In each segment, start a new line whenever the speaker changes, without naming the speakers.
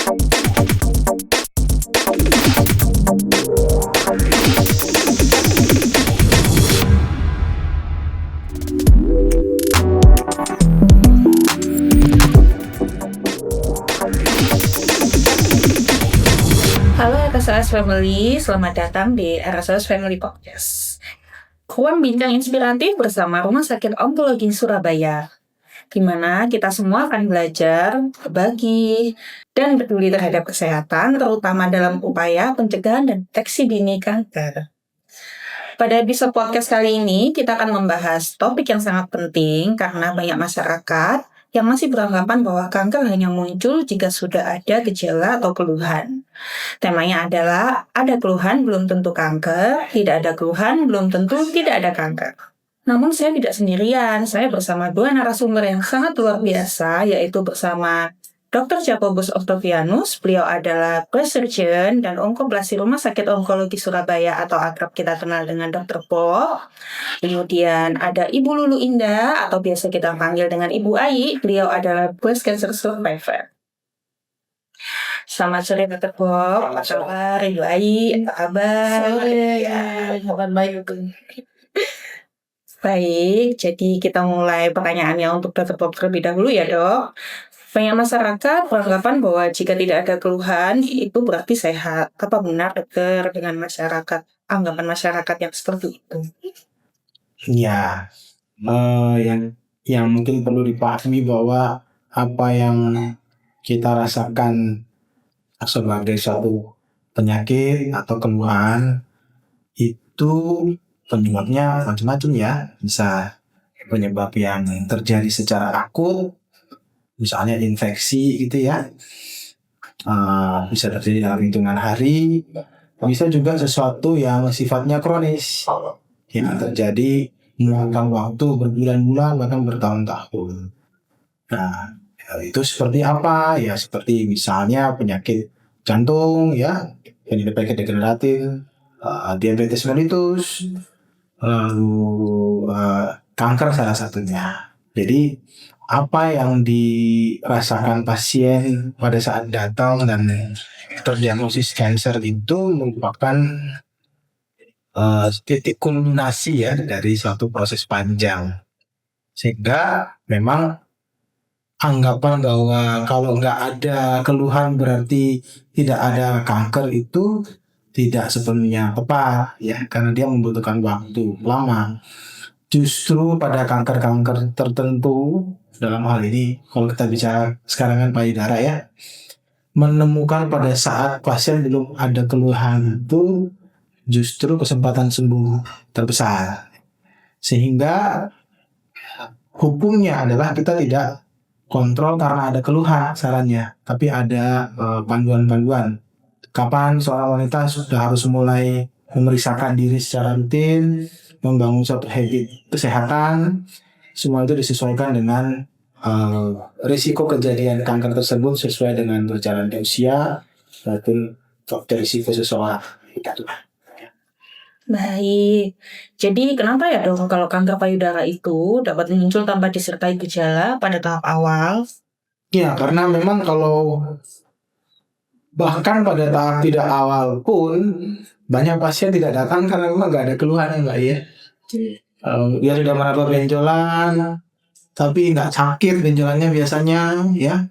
Halo RSOS Family, selamat datang di RSOS Family Podcast. Ruang bincang inspiratif bersama Rumah Sakit Onkologi Surabaya, di mana kita semua akan belajar, berbagi, dan peduli terhadap kesehatan, terutama dalam upaya pencegahan dan deteksi dini kanker. Pada episode podcast kali ini, kita akan membahas topik yang sangat penting karena banyak masyarakat yang masih beranggapan bahwa kanker hanya muncul jika sudah ada gejala atau keluhan. Temanya adalah ada keluhan belum tentu kanker, tidak ada keluhan belum tentu tidak ada kanker. Namun saya tidak sendirian, saya bersama dua narasumber yang sangat luar biasa, yaitu bersama Dr. Jacobus Octavianus, beliau adalah Surgeon dan Onkoplasi Rumah Sakit Onkologi Surabaya atau akrab kita kenal dengan Dr. Po. Kemudian ada Ibu Lulu Indah atau biasa kita panggil dengan Ibu Ai, beliau adalah breast cancer survivor. Selamat sore Dr. Bob, apa kabar? Ibu Ai, apa kabar?
Kabar baik.
Baik, jadi kita mulai pertanyaannya untuk Dr. Bob terlebih dahulu ya dok. Banyak masyarakat beranggapan bahwa jika tidak ada keluhan itu berarti sehat. Apa benar dokter dengan masyarakat, anggapan masyarakat yang seperti itu?
Ya, yang mungkin perlu dipahami bahwa apa yang kita rasakan sebagai suatu penyakit atau keluhan itu penyebabnya macam-macam ya. Bisa penyebab yang terjadi secara akut, misalnya infeksi gitu ya, bisa terjadi dalam hitungan hari, bisa juga sesuatu yang sifatnya kronis yang terjadi memakan waktu berbulan-bulan bahkan bertahun-tahun. Nah, itu seperti apa ya? Seperti misalnya penyakit jantung ya, penyakit degeneratif, diabetes mellitus, lalu kanker salah satunya. Jadi apa yang dirasakan pasien pada saat datang dan terdiagnosis kanker itu merupakan titik kulminasi ya dari suatu proses panjang, sehingga memang anggapan bahwa kalau nggak ada keluhan berarti tidak ada kanker itu tidak sepenuhnya tepat ya, karena dia membutuhkan waktu lama. Justru pada kanker-kanker tertentu, dalam hal ini kalau kita bicara sekarang kan payudara ya, menemukan pada saat pasien belum ada keluhan itu justru kesempatan sembuh terbesar. Sehingga hukumnya adalah kita tidak kontrol karena ada keluhan sarannya, tapi ada panduan-panduan. Kapan seorang wanita sudah harus mulai memeriksakan diri secara rutin, membangun suatu habit kesehatan, semua itu disesuaikan dengan risiko kejadian kanker tersebut sesuai dengan berjalannya usia dan faktor risiko seseorang.
Baik, jadi kenapa ya dok kalau kanker payudara itu dapat muncul tanpa disertai gejala pada tahap awal?
Ya, karena memang kalau bahkan pada tahap tidak awal pun banyak pasien tidak datang karena memang nggak ada keluhan ya Mbak ya. Dia sudah meraba benjolan, tapi nggak sakit benjolannya biasanya ya.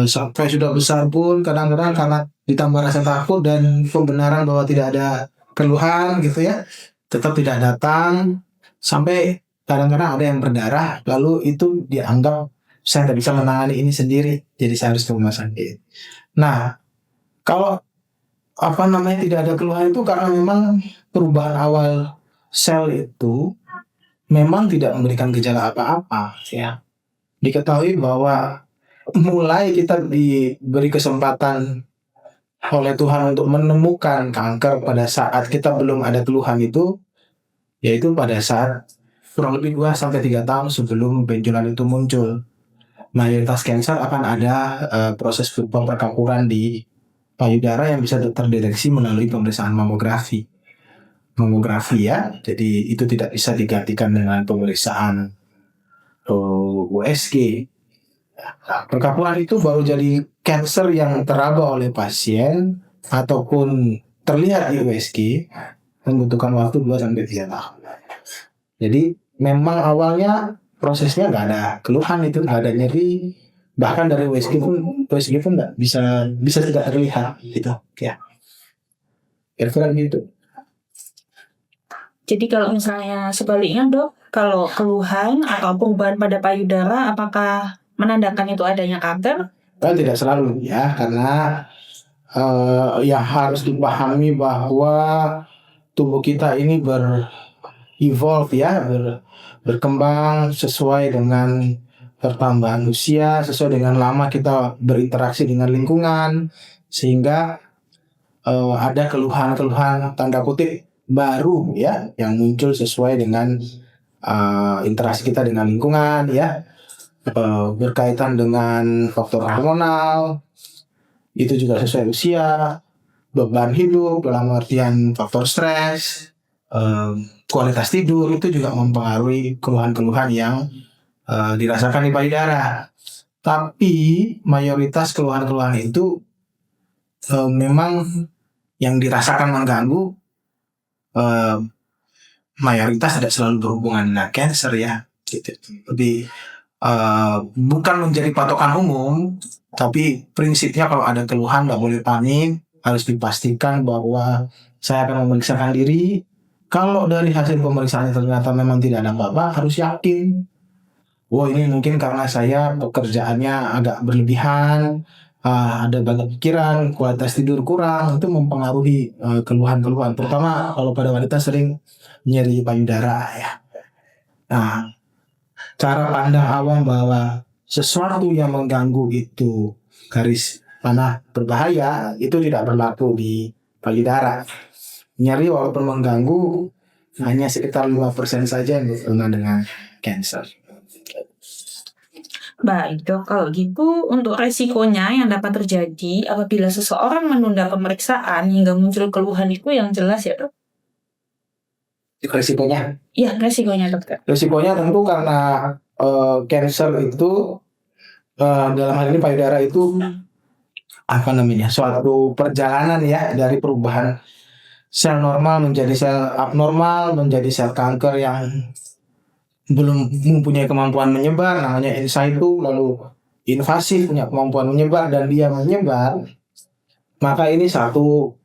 Sampai sudah besar pun kadang-kadang karena ditambah rasa takut dan pembenaran bahwa tidak ada keluhan gitu ya, tetap tidak datang, sampai kadang-kadang ada yang berdarah lalu itu dianggap saya tidak bisa menangani ini sendiri jadi saya harus ke rumah sakit. Nah, kalau tidak ada keluhan itu karena memang perubahan awal sel itu memang tidak memberikan gejala apa-apa ya. Diketahui bahwa mulai kita diberi kesempatan oleh Tuhan untuk menemukan kanker pada saat kita belum ada keluhan itu, yaitu pada saat kurang lebih 2-3 tahun sebelum benjolan itu muncul. Mayoritas kanker akan ada proses perkampuran di payudara yang bisa terdeteksi melalui pemeriksaan mamografi ya. Jadi itu tidak bisa digantikan dengan pemeriksaan USG Nah, perkapuan itu baru jadi cancer yang teraba oleh pasien ataupun terlihat di USG membutuhkan waktu 2 sampai 3 tahun. Jadi memang awalnya prosesnya nggak ada keluhan, itu nggak ada nyeri, bahkan dari USG pun nggak bisa tidak terlihat gitu ya. Kira-kira gitu.
Jadi kalau misalnya sebaliknya dok, kalau keluhan atau perubahan pada payudara, apakah menandakan itu adanya kanker?
Tidak selalu ya, karena yang harus dipahami bahwa tubuh kita ini evolve ya, berkembang sesuai dengan pertambahan usia, sesuai dengan lama kita berinteraksi dengan lingkungan, sehingga ada keluhan-keluhan tanda kutip baru ya yang muncul sesuai dengan interaksi kita dengan lingkungan ya, berkaitan dengan faktor hormonal, itu juga sesuai usia, beban hidup dalam artian faktor stres, kualitas tidur, itu juga mempengaruhi keluhan-keluhan yang dirasakan di payudara. Tapi mayoritas keluhan-keluhan itu memang yang dirasakan mengganggu, mayoritas tidak selalu berhubungan dengan cancer ya gitu. Jadi bukan menjadi patokan umum, tapi prinsipnya kalau ada keluhan nggak boleh panik, harus dipastikan bahwa saya akan memeriksakan diri. Kalau dari hasil pemeriksaan ternyata memang tidak ada apa-apa, harus yakin, ini mungkin karena saya pekerjaannya agak berlebihan, ada banyak pikiran, kualitas tidur kurang, itu mempengaruhi keluhan-keluhan, terutama kalau pada wanita sering nyeri payudara ya. Nah, cara pandang awam bahwa sesuatu yang mengganggu itu garis panah berbahaya, itu tidak berlaku di payudara. Nyeri walaupun mengganggu hanya sekitar 5% saja yang berhubungan dengan cancer.
Baik dok, kalau gitu untuk resikonya yang dapat terjadi apabila seseorang menunda pemeriksaan hingga muncul keluhan itu yang jelas ya dok?
Resikonya?
Iya, resikonya dokter.
Resikonya tentu karena cancer itu dalam hal ini payudara itu suatu perjalanan ya, dari perubahan sel normal menjadi sel abnormal, menjadi sel kanker yang belum mempunyai kemampuan menyebar, namanya in situ, lalu invasif, punya kemampuan menyebar dan dia menyebar. Maka ini satu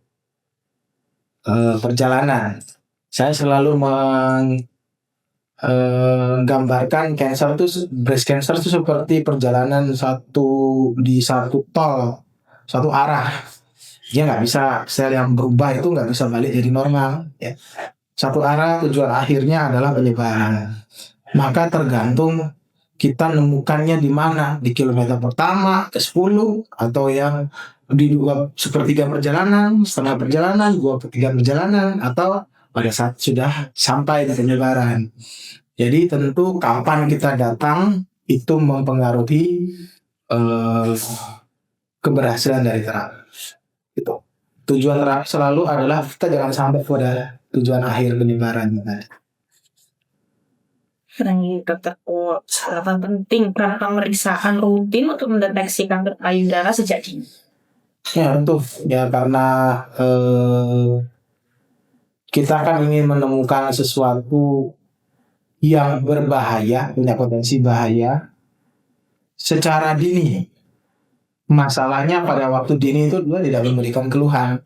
perjalanan. Saya selalu menggambarkan breast cancer itu seperti perjalanan satu tol, satu arah. Dia nggak bisa, sel yang berubah itu nggak bisa balik jadi normal ya. Satu arah, tujuan akhirnya adalah penyebaran. Maka tergantung kita nemukannya di mana, di kilometer pertama ke 10, atau yang di 2/3 perjalanan, setengah perjalanan, 2/3 perjalanan, atau pada saat sudah sampai di penyebaran. Jadi tentu kapan kita datang itu mempengaruhi keberhasilan dari terapi. Itu tujuan terapi selalu adalah kita jangan sampai pada tujuan akhir penyebaran.
Baik dokter, sangat penting peran pemeriksaan rutin untuk mendeteksi kanker payudara sejak dini.
Ya tentu ya, karena kita kan ingin menemukan sesuatu yang berbahaya, punya potensi bahaya secara dini. Masalahnya pada waktu dini itu dia tidak memberikan keluhan.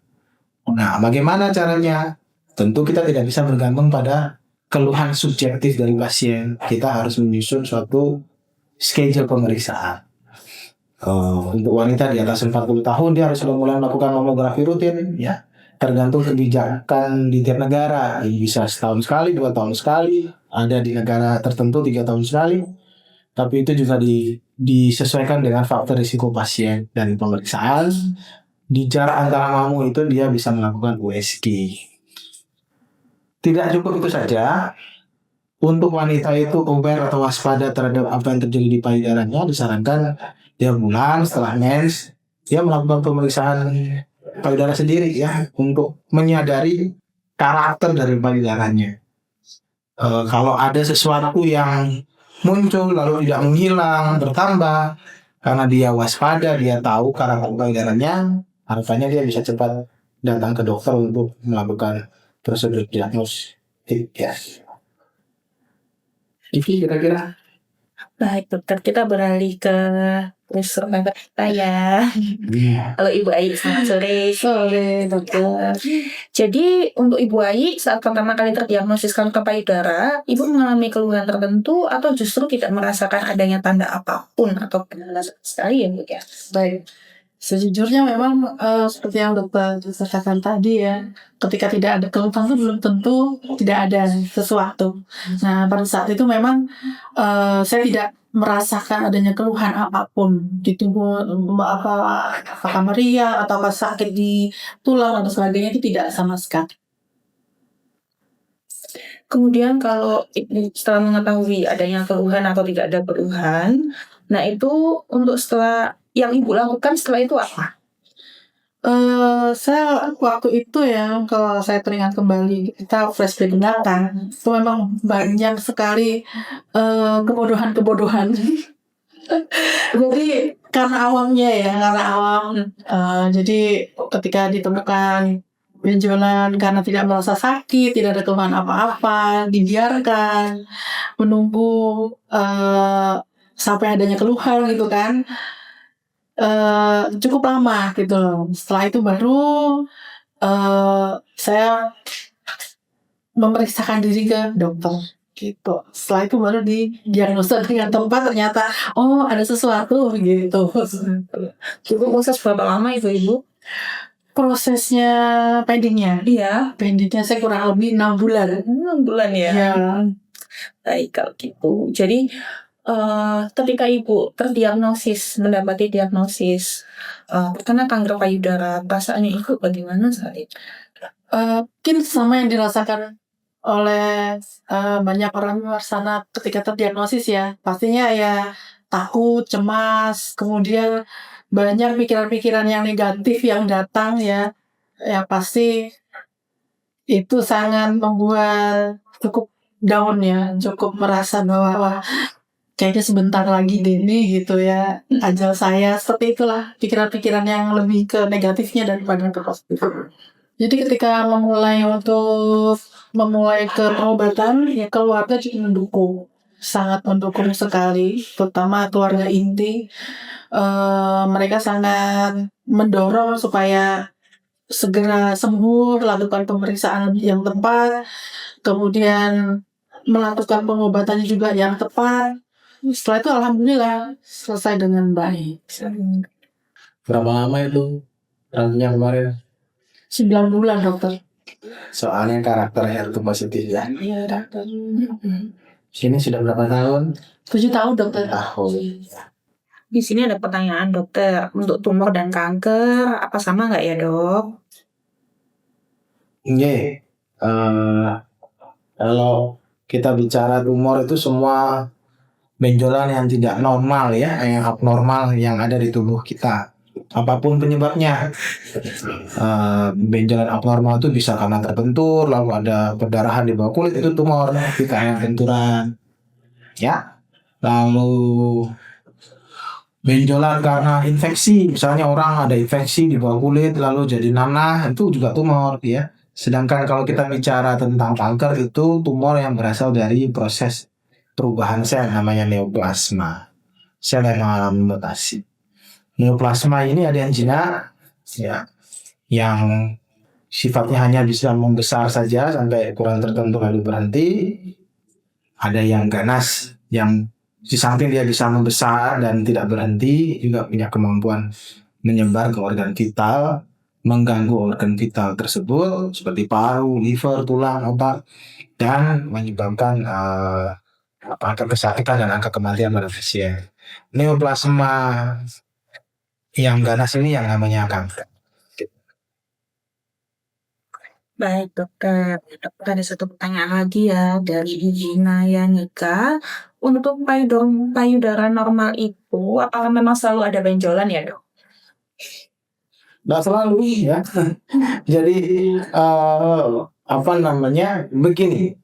Nah, bagaimana caranya? Tentu kita tidak bisa bergantung pada keluhan subjektif dari pasien. Kita harus menyusun suatu schedule pemeriksaan. Untuk wanita di atas 40 tahun dia harus mulai melakukan mamografi rutin ya. Tergantung kebijakan di tiap negara, bisa setahun sekali, 2 tahun sekali, ada di negara tertentu 3 tahun sekali. Tapi itu juga disesuaikan dengan faktor risiko pasien. Dan pemeriksaan di jarak antara mamu itu dia bisa melakukan USG. Tidak cukup itu saja. Untuk wanita itu aware atau waspada terhadap apa yang terjadi di payudaranya, disarankan tiap bulan setelah mens dia melakukan pemeriksaan payudara sendiri ya, untuk menyadari karakter dari payudaranya. Kalau ada sesuatu yang muncul lalu tidak menghilang, bertambah, Karena dia waspada, dia tahu karakter payudaranya, harapannya dia bisa cepat datang ke dokter untuk melakukan prosedur diagnostik ya. Iki kira-kira.
Baik dokter, kita beralih ke survei kita ya. Halo Ibu Ai, selamat sore.
Sore dokter.
Jadi untuk Ibu Ai, saat pertama kali terdiagnosis kanker payudara, Ibu mengalami keluhan tertentu atau justru tidak merasakan adanya tanda apapun atau kendala sama sekali ya Bu ya?
Baik. Sejujurnya memang seperti yang dokter katakan tadi ya, ketika tidak ada keluhan itu belum tentu tidak ada sesuatu. Nah pada saat itu memang saya tidak merasakan adanya keluhan apapun di tubuh, apakah meriang atau sakit di tulang atau sebagainya, itu tidak sama sekali.
Kemudian kalau setelah mengetahui adanya keluhan atau tidak ada keluhan, nah itu untuk setelah yang Ibu lakukan setelah itu apa?
Saya waktu itu ya, kalau saya teringat kembali, kita flashback belakang, itu memang banyak sekali kebodohan-kebodohan. Jadi karena awamnya ya, karena awam. Jadi ketika ditemukan benjolan karena tidak merasa sakit, tidak ada keluhan apa-apa, dibiarkan menunggu sampai adanya keluhan gitu kan. Cukup lama gitu loh. Setelah itu baru saya memeriksakan diri ke dokter gitu. Setelah itu baru didiagnosa dengan tepat, ternyata oh ada sesuatu gitu.
Ibu proses berapa lama itu Ibu?
Prosesnya pendingnya saya kurang lebih 6 bulan.
6 bulan ya?
Ya.
Baik kalau gitu. Jadi ketika Ibu mendapati diagnosis terkena kanker payudara, perasaannya Ibu bagaimana saat itu?
Mungkin sama yang dirasakan oleh banyak orang di luar sana ketika terdiagnosis ya. Pastinya ya takut, cemas, kemudian banyak pikiran-pikiran yang negatif yang datang ya. Ya pasti itu sangat membuat cukup down ya, cukup merasa bahwa wah, kayaknya sebentar lagi deh nih gitu ya, ajal saya. Seperti itulah pikiran-pikiran yang lebih ke negatifnya daripada ke positif. Jadi ketika memulai ke pengobatan ya, keluarga juga mendukung, sangat mendukung sekali, terutama keluarga inti. Mereka sangat mendorong supaya segera sembuh, lakukan pemeriksaan yang tepat, kemudian melakukan pengobatannya juga yang tepat. Setelah itu alhamdulillah selesai dengan baik.
Berapa lama itu rantunya kemarin?
9 bulan dokter.
Soalnya karakternya itu positif ya.
Iya dokter.
Sini sudah berapa tahun?
7 tahun dokter.
Tahun.
Di sini ada pertanyaan dokter, untuk tumor dan kanker apa sama nggak ya dok?
Iya. Kalau kita bicara tumor itu semua benjolan yang tidak normal ya, yang abnormal yang ada di tubuh kita. Apapun penyebabnya, benjolan abnormal itu bisa karena terbentur, lalu ada perdarahan di bawah kulit, itu tumor kita yang benturan. Ya, lalu benjolan karena infeksi, misalnya orang ada infeksi di bawah kulit lalu jadi nanah, itu juga tumor ya. Sedangkan kalau kita bicara tentang kanker, itu tumor yang berasal dari proses perubahan sel namanya neoplasma, sel yang mengalami mutasi. Neoplasma ini ada yang jinak ya, yang sifatnya hanya bisa membesar saja sampai ukuran tertentu lalu berhenti. Ada yang ganas, yang di samping dia bisa membesar dan tidak berhenti, juga punya kemampuan menyebar ke organ vital, mengganggu organ vital tersebut seperti paru, liver, tulang, otak, dan menyebabkan angka kesakitan dan angka kematian pada pasien. Neoplasma yang ganas ini yang namanya kanker.
Baik dokter, ada satu pertanyaan lagi ya dari Gina Yanika. Untuk payudara normal itu apakah memang selalu ada benjolan ya dok?
Nggak selalu ya. Jadi begini,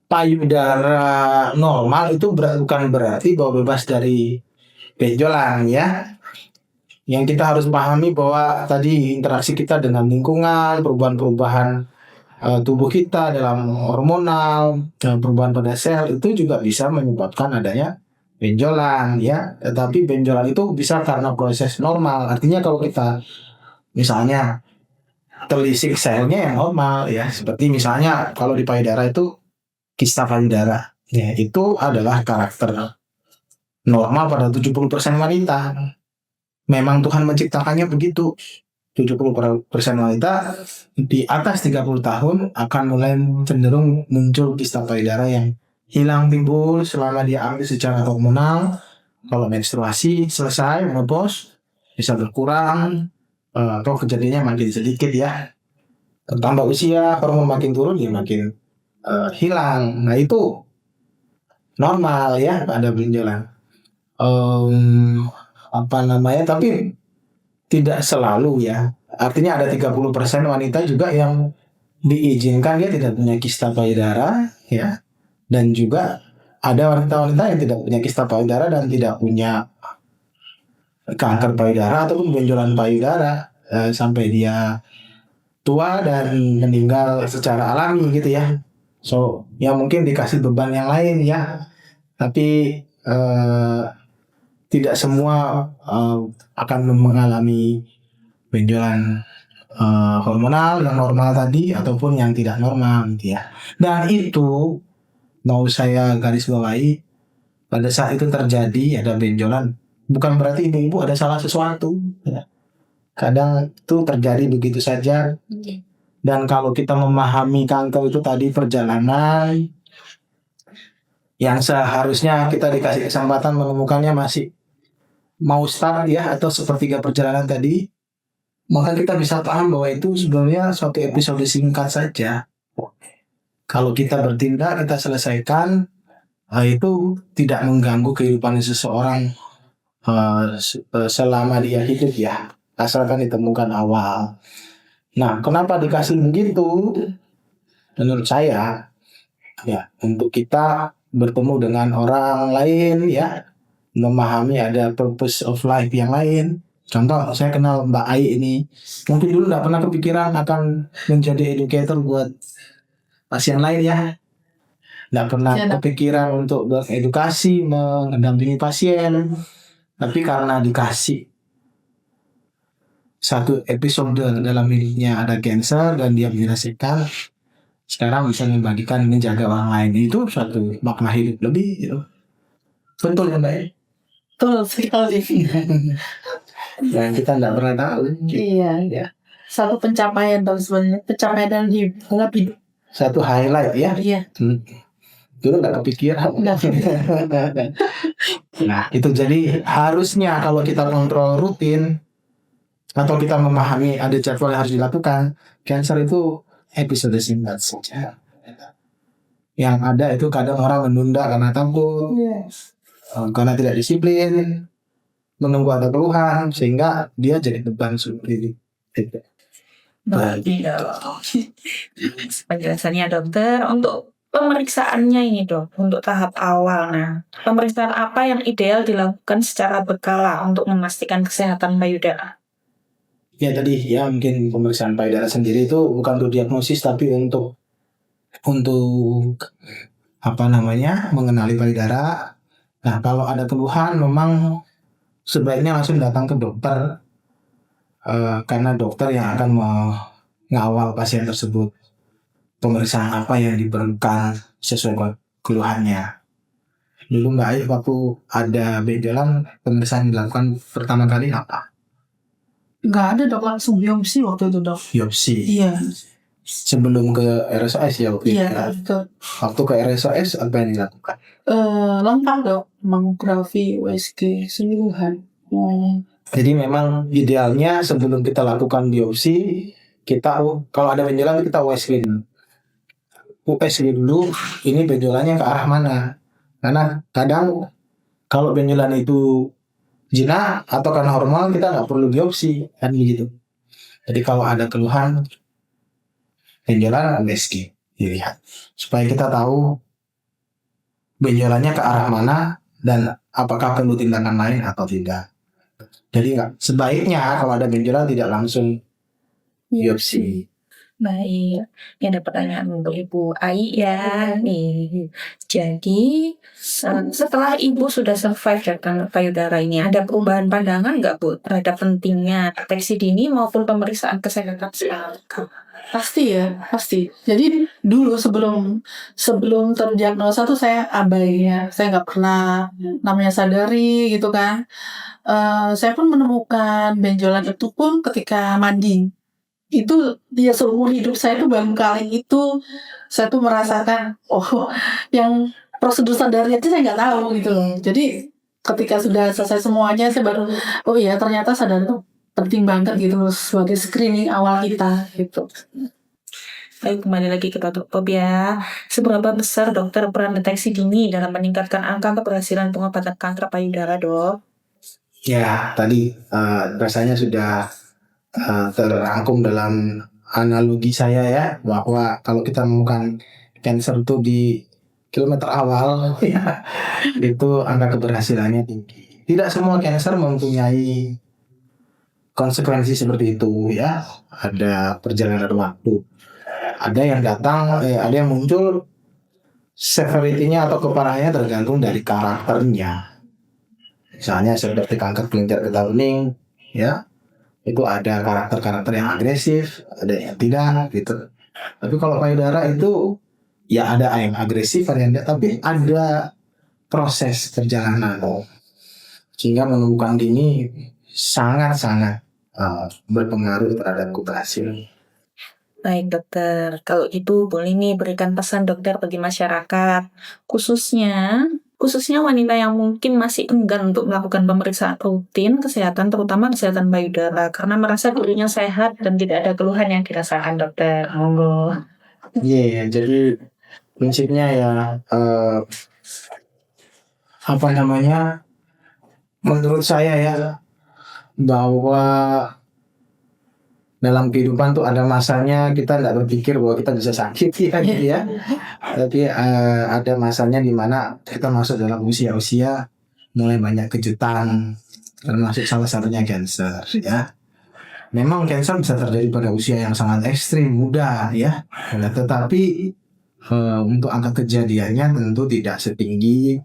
payudara normal itu bukan berarti bahwa bebas dari benjolan ya. Yang kita harus pahami bahwa tadi interaksi kita dengan lingkungan, perubahan-perubahan tubuh kita dalam hormonal, perubahan pada sel itu juga bisa menyebabkan adanya benjolan ya. Tetapi benjolan itu bisa karena proses normal. Artinya kalau kita misalnya telisik selnya yang normal ya, seperti misalnya kalau di payudara itu kista payudara ya, itu adalah karakter normal pada 70% wanita. Memang Tuhan menciptakannya begitu. 70% wanita di atas 30 tahun akan mulai cenderung muncul kista payudara yang hilang timbul selama dia ambil secara hormonal. Kalau menstruasi selesai, menopause, bisa berkurang atau kejadiannya makin sedikit ya. Tambah usia, hormon makin turun, dia makin hilang. Nah itu normal ya, ada benjolan. Tapi tidak selalu ya. Artinya ada 30% wanita juga yang diizinkan dia tidak punya kista payudara ya. Dan juga ada wanita-wanita yang tidak punya kista payudara dan tidak punya kanker payudara ataupun benjolan payudara sampai dia tua dan meninggal secara alami gitu ya. So, ya mungkin dikasih beban yang lain ya. Tapi tidak semua akan mengalami benjolan hormonal yang normal tadi ataupun yang tidak normal gitu ya. Dan itu mau saya garis bawahi, pada saat itu terjadi ada benjolan, bukan berarti ibu-ibu ada salah sesuatu ya. Kadang itu terjadi begitu saja. Dan kalau kita memahami kanker itu tadi perjalanan yang seharusnya kita dikasih kesempatan menemukannya masih mau start ya, atau sepertiga perjalanan tadi, maka kita bisa paham bahwa itu sebenarnya suatu episode singkat saja. Kalau kita bertindak, kita selesaikan, itu tidak mengganggu kehidupan seseorang selama dia hidup ya, asalkan ditemukan awal. Nah, kenapa dikasih begitu? Menurut saya ya, untuk kita bertemu dengan orang lain ya, memahami ada purpose of life yang lain. Contoh, saya kenal Mbak Ai ini, mungkin dulu nggak pernah kepikiran akan menjadi educator buat pasien lain ya. Nggak pernah kepikiran untuk beredukasi, mendampingi pasien. Tapi karena dikasih satu episode dalam hidupnya ada cancer dan dia menyelesaikan, sekarang bisa membagikan, menjaga orang lain, itu suatu makna hidup lebih gitu. Betul ya Mbak?
Betul sekali.
Yang kita nggak pernah tahu.
Iya.
Ya.
Satu pencapaian dalam sebenarnya pencapaian dalam hidup.
Satu highlight ya.
Iya.
Dulu nggak kepikiran. Nah itu jadi harusnya kalau kita kontrol rutin atau kita memahami ada jadwal yang harus dilakukan, cancer itu episode singkat saja. Yang ada itu kadang orang menunda karena takut.
Yes.
Karena tidak disiplin, menunggu ada keluhan, sehingga dia jadi beban sendiri.
Baik, penjelasannya dokter. Untuk pemeriksaannya ini dok, untuk tahap awal, nah pemeriksaan apa yang ideal dilakukan secara berkala untuk memastikan kesehatan payudara?
Ya tadi ya, mungkin pemeriksaan payudara sendiri itu bukan untuk diagnosis tapi untuk mengenali payudara. Nah, kalau ada keluhan memang sebaiknya langsung datang ke dokter karena dokter yang akan mengawal pasien tersebut. Pemeriksaan apa yang diperlukan sesuai keluhannya. Dulu Mbak Ai waktu ada benjolan, pemeriksaan dilakukan pertama kali apa?
Nggak ada dok, langsung biopsi waktu itu dok.
Biopsi.
Iya.
Sebelum ke RSOS ya waktu itu.
Iya.
Waktu ke RSOS apa yang dilakukan?
Lengkap dok, mamografi, USG, seluruhan.
Jadi memang idealnya sebelum kita lakukan biopsi, kita kalau ada benjolan kita USG dulu. USG dulu, ini benjolannya ke arah mana? Karena kadang kalau benjolan itu jinak atau karena hormonal kita nggak perlu biopsi kan gitu. Jadi kalau ada keluhan benjolan USG dilihat supaya kita tahu benjolannya ke arah mana dan apakah perlu tindakan lain atau tidak. Jadi sebaiknya kalau ada gejala tidak langsung biopsi.
Baik, ini ada pertanyaan untuk Ibu Ai ya. Nih, jadi setelah Ibu sudah survive kanker payudara ini, ada perubahan pandangan nggak Bu terhadap pentingnya deteksi dini maupun pemeriksaan kesehatan sekarang?
Pasti ya, pasti. Jadi dulu sebelum terdiagnosa tuh saya abai ya, saya nggak pernah namanya sadari gitu kan. Saya pun menemukan benjolan itu pun ketika mandi. Itu dia seumur hidup saya tuh baru kali itu saya tuh merasakan yang prosedur sadarnya itu saya nggak tahu gitu loh. Jadi ketika sudah selesai semuanya saya baru ya ternyata sadar itu penting banget gitu sebagai screening awal kita gitu.
Baik, kembali lagi ke Dr. ya. Seberapa besar dokter peran deteksi dini dalam meningkatkan angka keberhasilan pengobatan kanker payudara, Dok?
Ya, tadi rasanya sudah terangkum dalam analogi saya ya, bahwa kalau kita menemukan cancer itu di kilometer awal ya, itu angka keberhasilannya tinggi. Tidak semua cancer mempunyai konsekuensi seperti itu ya, ada perjalanan waktu, ada yang datang, ada yang muncul, severity-nya atau keparahannya tergantung dari karakternya. Misalnya seperti kanker kelenjar getah bening ya, itu ada karakter-karakter yang agresif, ada yang tidak gitu. Tapi kalau payudara itu ya ada yang agresif, ada yang tidak, tapi ada proses perjalanan sehingga menemukan dini sangat-sangat berpengaruh terhadap keberhasilan.
Baik dokter, kalau itu boleh nih berikan pesan dokter bagi masyarakat, khususnya wanita yang mungkin masih enggan untuk melakukan pemeriksaan rutin kesehatan, terutama kesehatan payudara, karena merasa dirinya sehat dan tidak ada keluhan yang dirasakan, dokter. Monggo.
Iya, jadi prinsipnya ya menurut saya ya, bahwa dalam kehidupan tuh ada masanya kita tidak berpikir bahwa kita bisa sakit gitu ya. Tapi ada masanya di mana kita masuk dalam usia-usia mulai banyak kejutan, termasuk salah satunya cancer ya. Memang cancer bisa terjadi pada usia yang sangat ekstrim, muda ya. Tetapi untuk angka kejadiannya tentu tidak setinggi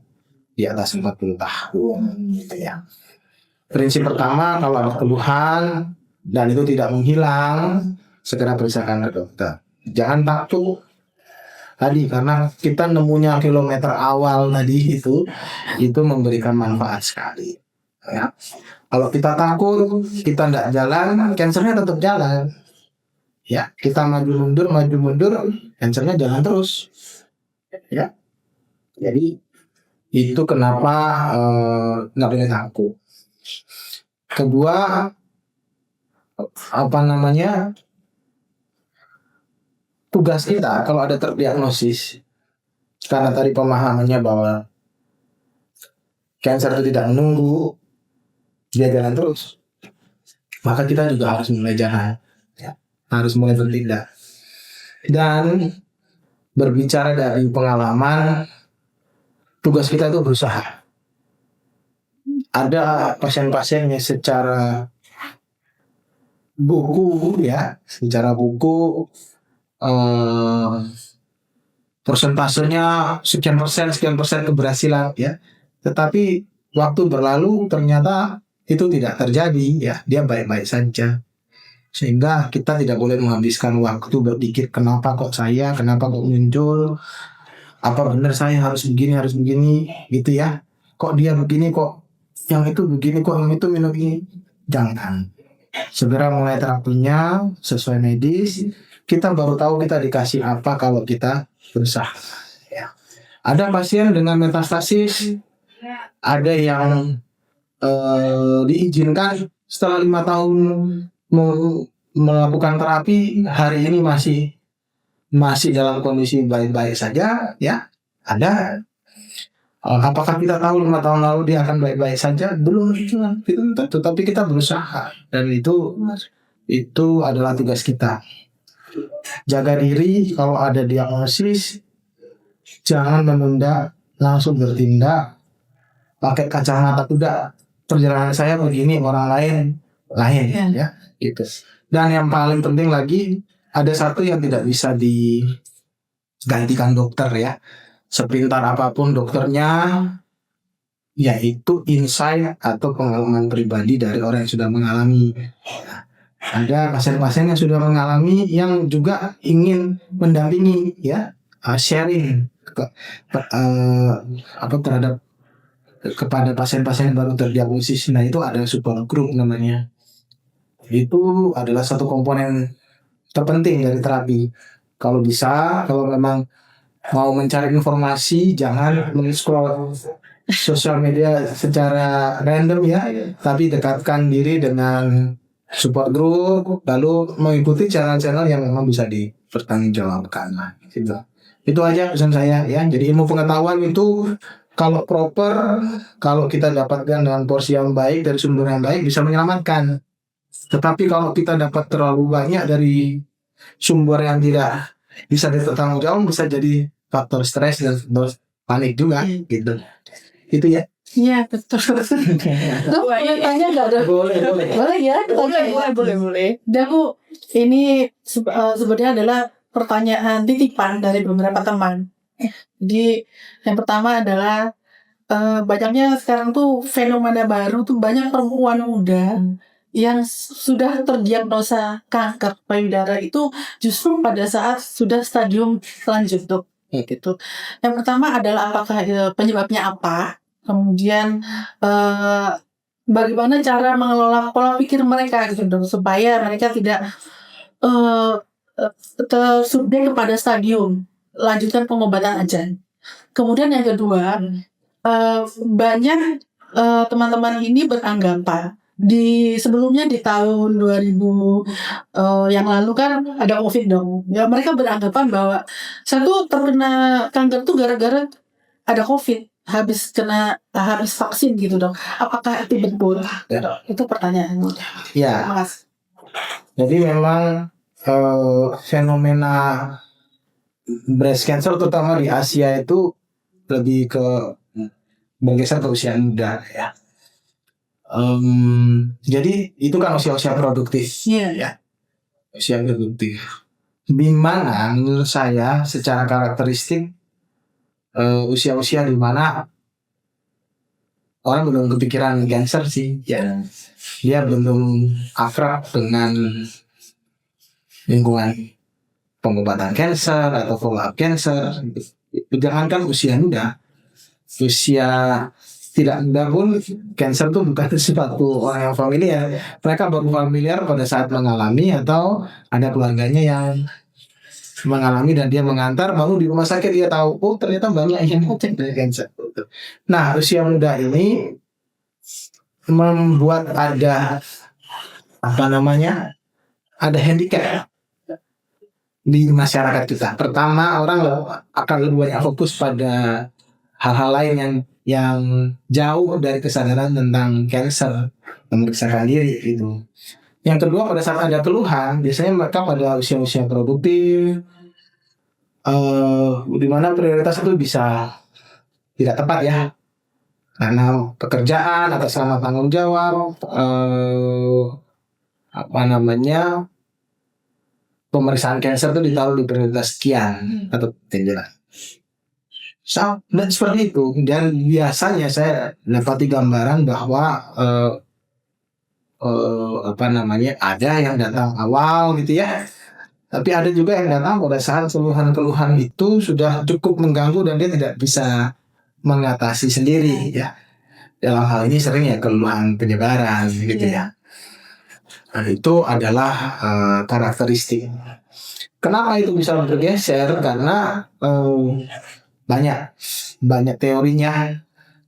di atas 40 tahun gitu ya. Prinsip pertama, kalau ada keluhan dan itu tidak menghilang, segera periksakan ke dokter. Jangan takut tadi, karena kita nemunya kilometer awal tadi itu memberikan manfaat sekali. Ya. Kalau kita takut, kita tidak jalan, kansernya tetap jalan. Ya, kita maju mundur, kansernya jalan terus. Ya, jadi itu kenapa nggak boleh takut. Kedua, tugas kita kalau ada terdiagnosis, karena tadi pemahamannya bahwa cancer itu tidak menunggu, dia jalan terus, maka kita juga harus mulai jalan ya, harus mulai bertindak. Dan berbicara dari pengalaman, tugas kita itu berusaha. Ada pasien-pasien yang secara buku persentasenya sekian persen keberhasilan ya, tetapi waktu berlalu ternyata itu tidak terjadi ya, dia baik-baik saja. Sehingga kita tidak boleh menghabiskan waktu berpikir kenapa kok muncul, apa benar saya harus begini gitu ya, kok dia begini, kok yang itu begini, kok yang itu minum ini. Jangan, segera mulai terapinya sesuai medis. Kita baru tahu kita dikasih apa kalau kita berusaha ya. Ada pasien dengan metastasis, ada yang diizinkan setelah 5 tahun melakukan terapi, hari ini masih dalam kondisi baik-baik saja ya. Ada. Apakah kita tahu 5 tahun lalu dia akan baik-baik saja? Belum tentu, tapi kita berusaha, dan itu adalah tugas kita. Jaga diri, kalau ada diagnosis jangan menunda, langsung bertindak. pakai kacamata kuda, perjalanan saya begini, orang lain ya gitu. Dan yang paling penting lagi, ada satu yang tidak bisa digantikan dokter ya, sepintar apapun dokternya, yaitu insight atau pengalaman pribadi dari orang yang sudah mengalami. Ada pasien-pasien yang sudah mengalami yang juga ingin mendampingi ya, sharing terhadap kepada pasien-pasien yang baru terdiagnosis. Nah itu ada support group namanya. Itu adalah satu komponen terpenting dari terapi. Kalau bisa, kalau memang mau mencari informasi, jangan men-scroll sosial media secara random ya, tapi dekatkan diri dengan support group, lalu mengikuti channel-channel yang memang bisa dipertanggungjawabkan. Gitu. Itu aja pesan saya ya. Jadi ilmu pengetahuan itu kalau proper, kalau kita dapatkan dengan porsi yang baik dari sumber yang baik bisa menyelamatkan. Tetapi kalau kita dapat terlalu banyak dari sumber yang tidak bisa ditanggung jawab, bisa jadi faktor stres dan panik juga gitu. Itu ya.
Iya betul. Dok, boleh tanya nggak dok? Boleh ya.
Boleh.
Dan Bu, ini sebenarnya adalah pertanyaan titipan dari beberapa teman. Jadi yang pertama adalah banyaknya sekarang tuh fenomena baru tuh banyak perempuan muda yang sudah terdiagnosa kanker payudara itu justru pada saat sudah stadium lanjut dok. Gitu. Yang pertama adalah apakah penyebabnya apa? Kemudian bagaimana cara mengelola pola pikir mereka gitu dok, supaya mereka tidak tersubjek kepada stadium, lanjutkan pengobatan aja. Kemudian yang kedua, banyak teman-teman ini beranggapan sebelumnya di tahun 2000 yang lalu kan ada COVID dong. Ya mereka beranggapan bahwa satu terkena kanker tuh gara-gara ada COVID, habis vaksin gitu dong. Apakah itu betul?
Ya.
Itu pertanyaan.
Ya.
Makasih.
Jadi memang fenomena breast cancer terutama di Asia itu lebih bergeser ke usia muda ya. Jadi itu kan usia-usia produktif.
Ya.
Usia produktif. Di mana menurut saya secara karakteristik usia-usia di mana orang belum kepikiran cancer sih ya. Dia belum akrab dengan lingkungan pengobatan cancer atau follow up cancer. Jangankan usia muda, usia tidak muda pun cancer itu bukan sesuatu orang yang familiar. Mereka baru familiar pada saat mengalami atau ada keluarganya yang mengalami dan dia mengantar, baru di rumah sakit dia tahu ternyata banyak yang dari cancer. Nah usia muda ini membuat ada ada handicap di masyarakat kita. Pertama, orang akan lebih banyak fokus pada hal-hal lain yang jauh dari kesadaran tentang cancer, memeriksakan diri gitu. Yang kedua, pada saat ada keluhan, biasanya mereka pada usia-usia produktif, di mana prioritas itu bisa tidak tepat ya, karena pekerjaan atas nama tanggung jawab, pemeriksaan cancer itu ditaruh di prioritas sekian atau tidak. Dan seperti itu. Dan biasanya saya dapati gambaran bahwa ada yang datang awal gitu ya, tapi ada juga yang datang pada saat keluhan-keluhan itu sudah cukup mengganggu dan dia tidak bisa mengatasi sendiri ya. Dalam hal ini sering ya keluhan penyebaran gitu ya. Nah, itu adalah karakteristik. Kenapa itu bisa bergeser? Karena banyak teorinya.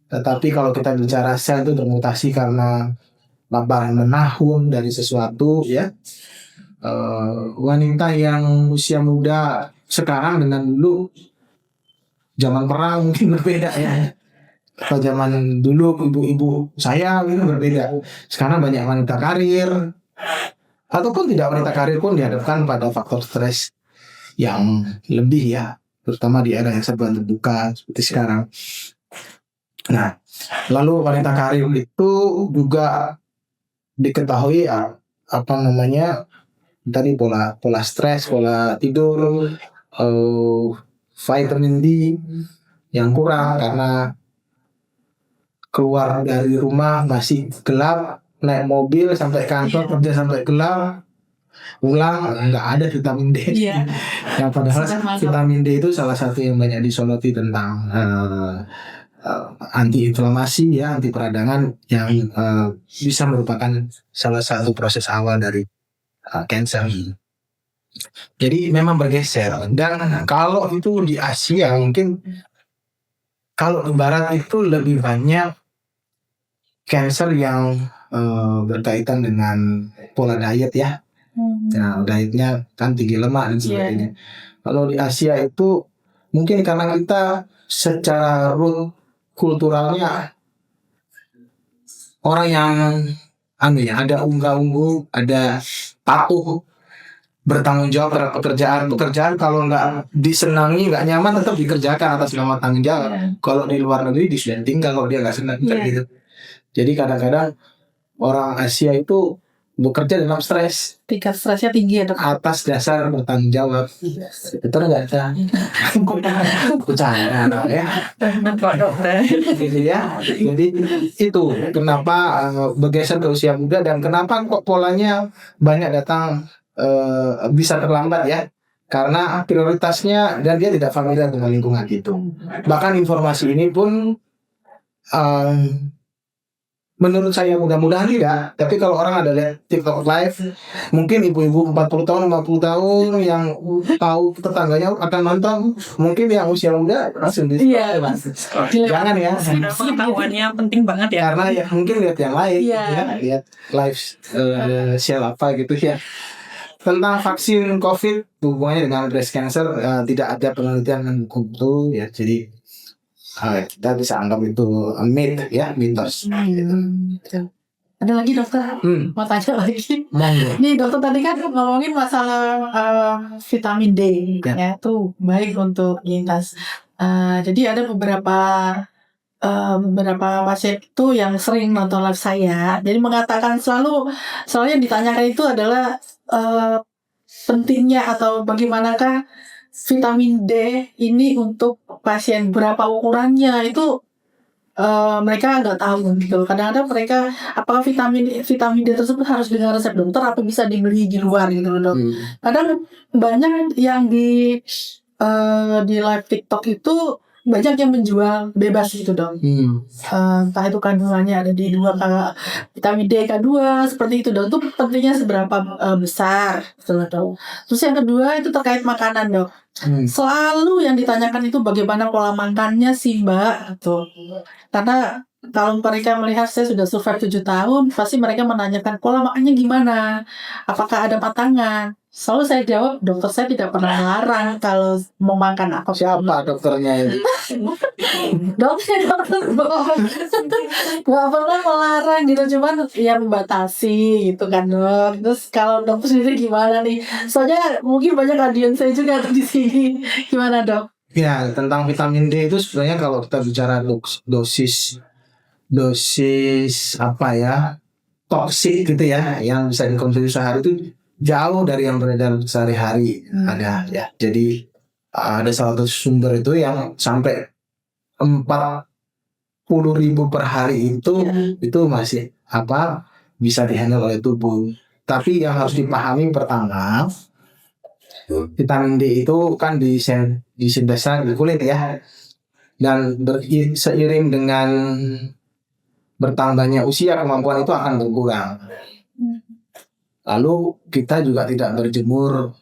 Tetapi kalau kita bicara sel itu bermutasi karena paparan menahun dari sesuatu ya. Wanita yang usia muda sekarang dengan dulu zaman perang mungkin berbeda ya. Kalau zaman dulu ibu-ibu saya itu berbeda. Sekarang banyak wanita karir ataupun tidak wanita karir pun dihadapkan pada faktor stres yang lebih ya, terutama di era yang serba terbuka seperti sekarang. Nah, lalu wanita karir itu juga diketahui apa namanya tadi pola pola stres, pola tidur, eh, vitamin D yang kurang karena keluar dari rumah masih gelap, naik mobil sampai kantor kerja sampai gelap, pulang nggak ada vitamin D.
Iya.
Yang padahal
Sudah masuk.
vitamin D itu salah satu yang banyak disoroti tentang anti-inflamasi ya, anti peradangan yang bisa merupakan salah satu proses awal dari cancer. Jadi memang bergeser. Dan kalau itu di Asia mungkin kalau di Barat itu lebih banyak cancer yang berkaitan dengan pola diet ya. Nah, dietnya kan tinggi lemak dan sebagainya. Kalau di Asia itu mungkin karena kita secara root kulturalnya orang yang ada unggah-ungguh, ada patuh, bertanggung jawab terhadap pekerjaan kalau nggak disenangi, nggak nyaman tetap dikerjakan atas nama tanggung jawab. Kalau di luar negeri disuruh tinggal kalau dia nggak senang gitu. Jadi kadang-kadang orang Asia itu bekerja dalam stres,
tingkat stresnya tinggi ya dok.
atas dasar bertanggung jawab. Betul nggak Cang? Bercanda ya.
Kok dokter?
Gitu ya. Jadi itu kenapa bergeser ke usia muda dan kenapa kok polanya banyak datang bisa terlambat ya. Karena prioritasnya dan dia tidak familiar dengan lingkungan itu. Bahkan informasi ini pun menurut saya mudah-mudahan tidak. Tapi kalau orang ada lihat TikTok live, mungkin ibu-ibu 40 tahun, 50 tahun yang tahu tetangganya akan nonton, mungkin yang usia muda langsung di jangan ya.
Pengetahuannya penting banget ya.
Karena ya mungkin lihat yang lain,
Iya.
ya, lihat live share apa gitu ya. Tentang vaksin COVID hubungannya dengan breast cancer tidak ada penelitian yang itu ya. Jadi kita bisa anggap itu myth ya, mitos.
Ada lagi dokter, mau tanya lagi.
Monggo.
Nih dokter tadi kan ngomongin masalah vitamin D, ya tuh baik untuk lintas. Jadi ada beberapa pasien itu yang sering nonton live saya, jadi mengatakan selalu yang ditanyakan itu adalah pentingnya atau bagaimanakah vitamin D ini untuk pasien, berapa ukurannya itu mereka nggak tahu gitu. Kadang-kadang mereka apakah vitamin D tersebut harus dengan resep dokter atau bisa dibeli di luar gitu loh dok. Kadang banyak yang di live TikTok itu banyak yang menjual bebas gitu dong. Entah itu kandungannya ada di vitamin D K2 seperti itu dong. Itu pentingnya seberapa besar gitu loh dok. Terus yang kedua itu terkait makanan dok. Selalu yang ditanyakan itu bagaimana pola makannya sih mbak gitu. Karena kalau mereka melihat saya sudah survive 7 tahun, pasti mereka menanyakan pola makannya gimana, apakah ada patangan. Selalu saya jawab, dokter saya tidak pernah melarang kalau mau makan apa.
Siapa dokternya itu?
Dokter nggak pernah melarang gitu, cuman ya membatasi gitu kan dok. Terus kalau dokter sendiri gimana nih? Soalnya mungkin banyak audiens saya juga di sini. Gimana dok?
Ya, tentang vitamin D itu sebenarnya kalau kita bicara dosis apa ya, toksik gitu ya, yang bisa dikonsumsi sehari itu jauh dari yang beredar sehari-hari ada ya. Jadi ada salah satu sumber itu yang sampai 40.000 per hari itu masih bisa dihandle oleh tubuh. Tapi yang harus dipahami pertama, vitamin D itu kan disintesa di kulit ya, dan seiring dengan bertambahnya usia kemampuan itu akan berkurang. Lalu kita juga tidak berjemur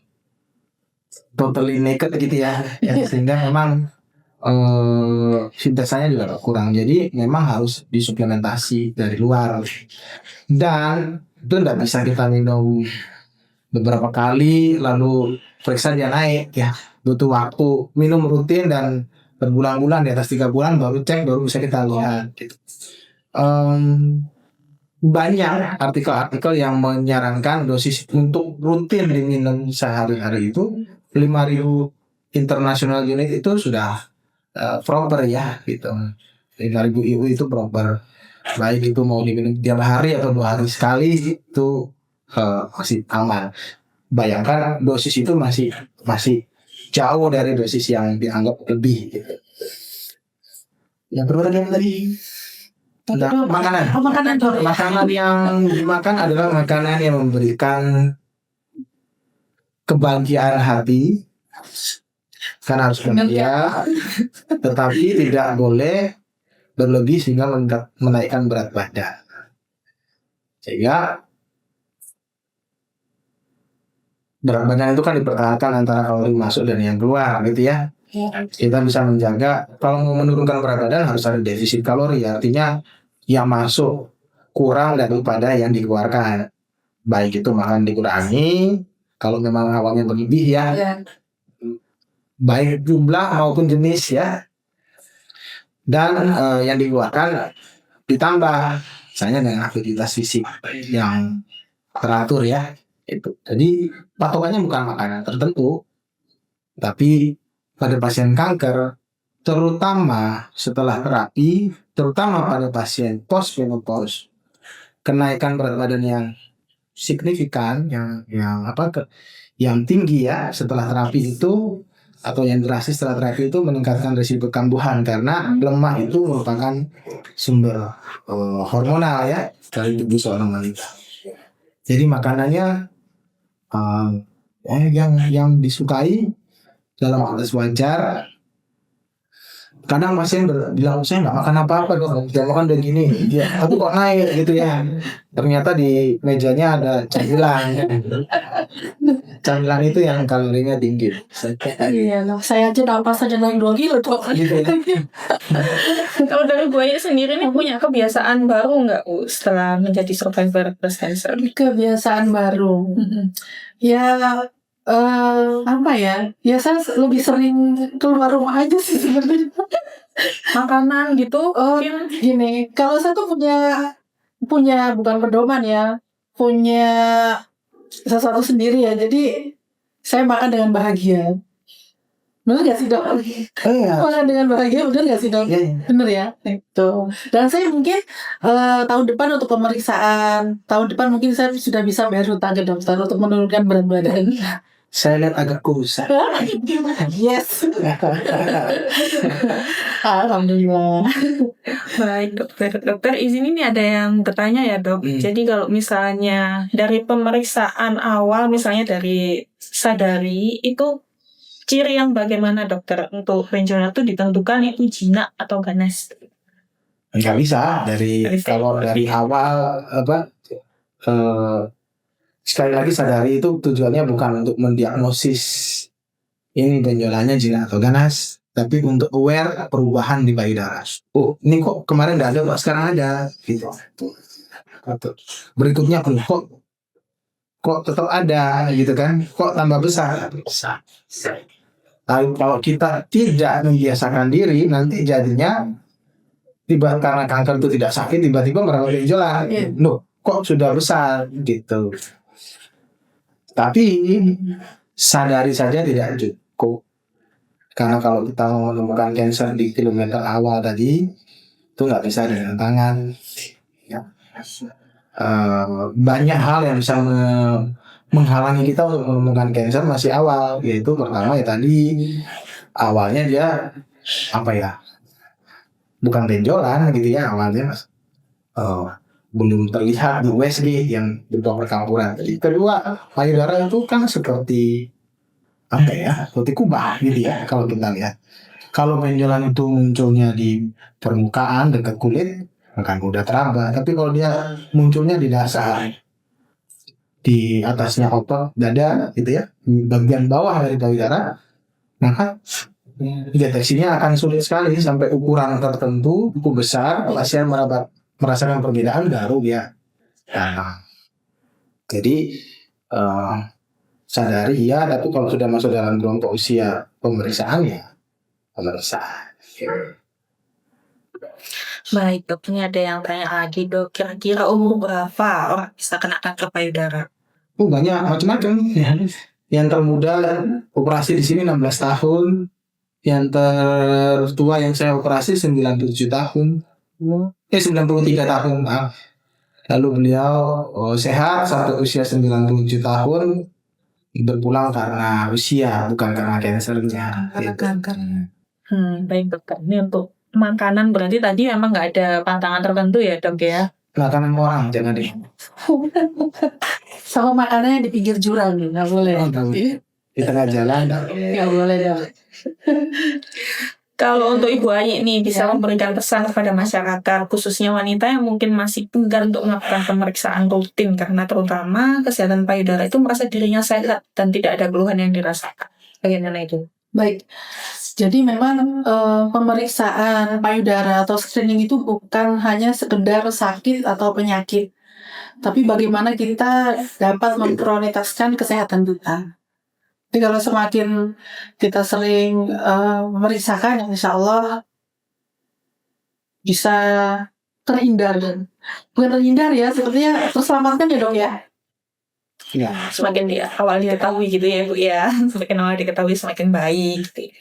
totally naked gitu ya, sehingga memang sintesanya juga kurang. Jadi memang harus disuplementasi dari luar, dan itu tidak bisa kita minum beberapa kali lalu periksa dia naik ya, butuh waktu minum rutin dan berbulan-bulan, di atas 3 bulan baru cek, baru bisa kita lihat gitu. Banyak artikel-artikel yang menyarankan dosis untuk rutin diminum sehari-hari itu 5.000 international unit itu sudah proper ya gitu. 5.000 IU itu proper. Baik itu mau diminum tiap hari atau 2 hari sekali itu masih aman. Bayangkan dosis itu masih jauh dari dosis yang dianggap lebih gitu. Yang kedua tadi makanan.
Makanan dok.
Makanan yang dimakan adalah makanan yang memberikan kebahagiaan hati, kan harus bahagia, tetapi tidak boleh berlebih sehingga menaikkan berat badan. Sehingga berat badan itu kan dipertahankan antara kalori masuk dan yang keluar gitu ya. Kita bisa menjaga, kalau mau menurunkan berat badan harus ada defisit kalori, artinya yang masuk kurang daripada yang dikeluarkan. Baik itu makan dikurangi, kalau memang awalnya berlebih ya, baik jumlah maupun jenis ya. Dan yang dikeluarkan ditambah, misalnya dengan aktivitas fisik yang teratur ya. Itu. Jadi patokannya bukan makanan tertentu, tapi pada pasien kanker, terutama setelah terapi, terutama pada pasien post-menopause, kenaikan berat badan yang signifikan, yang tinggi ya setelah terapi itu, atau yang drastis setelah terapi itu meningkatkan risiko kambuhan, karena lemak itu merupakan sumber hormonal ya dari tubuh seorang wanita. Jadi makanannya yang disukai dalam batas wajar. Kadang pasien bilang, saya nggak makan apa-apa dok, jangan makan udah gini, ya, aku kok naik gitu ya. Ternyata di mejanya ada camilan. Camilan itu yang kalorinya tinggi.
Iya, saya aja nafas saja naik 2 kilo dok.
Gitu ya.
Kalau dari gue sendiri nih punya kebiasaan baru nggak Bu setelah menjadi survivor breast cancer?
Kebiasaan baru. Ya apa ya? Ya saya lebih sering keluar rumah aja sih sebenarnya.
Makanan gitu?
Gini, kalau saya tuh punya bukan pedoman ya, punya sesuatu sendiri ya. Jadi saya makan dengan bahagia. Bener gak sih dok? Makan dengan bahagia, bener gak sih dok? Bener ya? Itu. Dan saya mungkin tahun depan untuk pemeriksaan, tahun depan mungkin saya sudah bisa bayar hutang ke dokter untuk menurunkan berat badan.
Saya lihat agak kurus.
Yes. Alhamdulillah.
Baik dokter izin ini ada yang bertanya ya dok. Jadi kalau misalnya dari pemeriksaan awal, misalnya dari sadari, itu ciri yang bagaimana dokter untuk benjolan itu ditentukan itu jinak atau ganas?
Nggak bisa kalau dari awal sekali lagi sadari itu tujuannya bukan untuk mendiagnosis ini benjolannya jinak atau ganas, tapi untuk aware perubahan di payudara. Oh, ini kok kemarin nggak ada, kok sekarang ada, gitu. Berikutnya kok tetap ada, gitu kan? Kok tambah besar? Bisa. Lalu kalau kita tidak membiasakan diri, nanti jadinya karena kanker itu tidak sakit, tiba-tiba merawat benjolan. Loh, kok sudah besar, gitu. Tapi sadari saja tidak cukup, karena kalau kita mau menemukan kanker di kilometer awal tadi itu nggak bisa dengan tangan ya. Banyak hal yang bisa menghalangi kita untuk menemukan kanker masih awal, yaitu pertama ya tadi awalnya dia bukan benjolan gitu ya, awalnya belum terlihat di USG yang bentuk perkampuran. Kedua, payudara itu kan seperti seperti kubah gitu ya kalau kita lihat. Kalau benjolan itu munculnya di permukaan dekat kulit, akan mudah teraba. Tapi kalau dia munculnya di dasar, di atasnya otot dada gitu ya, bagian bawah dari payudara, maka deteksinya akan sulit sekali. Sampai ukuran tertentu cukup besar, pasien merasakan perbedaan baru ya. Jadi sadari ya, tapi kalau sudah masuk dalam kelompok usia pemeriksaan ya pemeriksaan.
Baik dok, ini ada yang tanya lagi dok, kira-kira umur berapa orang bisa kena kanker payudara?
Banyak macam-macam ya. Yang termuda operasi di sini 16 tahun, Yang tertua yang saya operasi 97 tahun. 93 tahun, maaf. Lalu beliau sehat sampai usia 97 tahun, berpulang karena usia, bukan karena kansernya.
Karena
Gitu.
kanker.
Baik dokter. Ini untuk makanan berarti tadi memang nggak ada pantangan tertentu ya dok ya?
Makanan orang jangan deh.
Sama makanannya di pinggir jurang nih, nggak boleh.
Oh, nggak boleh. Di tengah jalan.
Nggak boleh dong.
Kalau untuk Ibu Ayi nih bisa
Ya.
memberikan pesan kepada masyarakat, khususnya wanita yang mungkin masih enggan untuk melakukan pemeriksaan rutin karena terutama kesehatan payudara itu merasa dirinya sehat dan tidak ada keluhan yang dirasakan. Bagaimana itu?
Baik, jadi memang pemeriksaan payudara atau screening itu bukan hanya sekedar sakit atau penyakit, tapi bagaimana kita dapat memprioritaskan kesehatan kita. Jadi kalau semakin kita sering memeriksakan, insya Allah bisa terhindar dan bukan terhindar ya, sepertinya terselamatkan ya dok ya.
Ya.
Semakin di awal diketahui gitu ya Bu ya, semakin awal diketahui semakin baik. Gitu.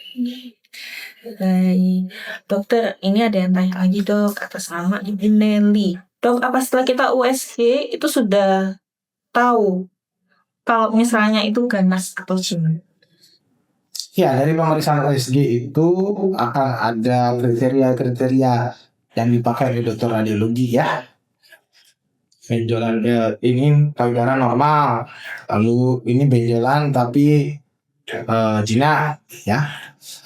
Baik, dokter ini ada yang tanya lagi dok atas nama Ibu Nelly. Dok, apa setelah kita USG itu sudah tahu kalau misalnya itu ganas atau gimana?
Ya, dari pemeriksaan USG itu akan ada kriteria-kriteria yang dipakai oleh dokter radiologi ya. Benjolan ini payudara normal, lalu ini benjolan tapi jinak ya.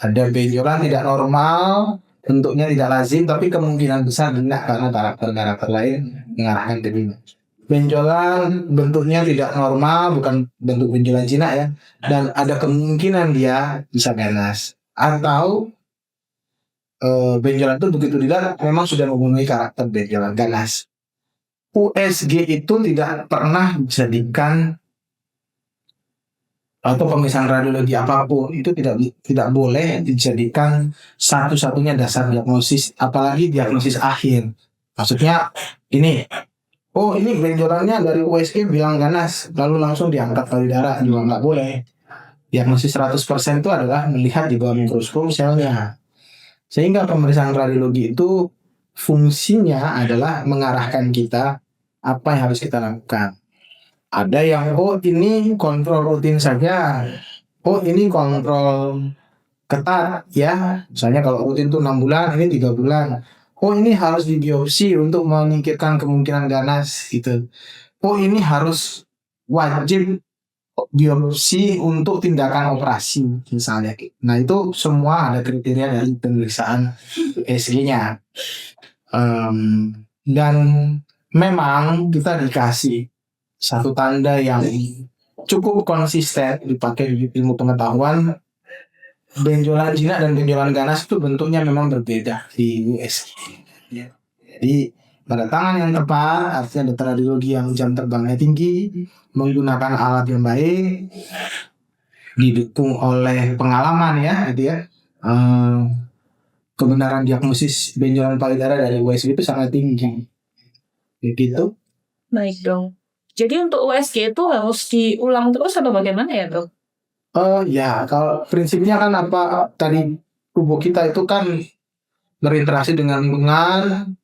Ada benjolan tidak normal, bentuknya tidak lazim tapi kemungkinan besar jinak karena karakter lain mengarahkan ke jinak. Benjolan bentuknya tidak normal, bukan bentuk benjolan jinak ya, dan ada kemungkinan dia bisa ganas atau benjolan itu begitu dilihat memang sudah memenuhi karakter benjolan ganas. USG itu tidak pernah dijadikan atau pemeriksaan radiologi apapun itu tidak boleh dijadikan satu-satunya dasar diagnosis, apalagi diagnosis akhir. Maksudnya ini benjolannya dari USG bilang ganas, lalu langsung diangkat payudara, juga nggak boleh. Diagnosis 100% itu adalah melihat di bawah mikroskop selnya. Sehingga pemeriksaan radiologi itu fungsinya adalah mengarahkan kita apa yang harus kita lakukan. Ada yang ini kontrol rutin saja, ini kontrol ketat ya. Misalnya kalau rutin itu 6 bulan, ini 3 bulan. Ini harus dibiopsi untuk menyingkirkan kemungkinan ganas gitu. Ini harus wajib biopsi untuk tindakan operasi misalnya. Nah itu semua ada kriteria dari pemeriksaan USG-nya. Dan memang kita dikasih satu tanda yang cukup konsisten dipakai di ilmu pengetahuan. Benjolan jinak dan benjolan ganas itu bentuknya memang berbeda di USG. Jadi pada tangan yang tepat, artinya dokter radiologi yang jam terbangnya tinggi, menggunakan alat yang baik, didukung oleh pengalaman ya, gitu ya. Kebenaran diagnosis benjolan payudara dari USG itu sangat tinggi. Begitu.
Baik dong. Jadi untuk USG itu harus diulang terus atau bagaimana ya dok?
Ya, kalau prinsipnya kan apa tadi tubuh kita itu kan berinteraksi dengan lingkungan,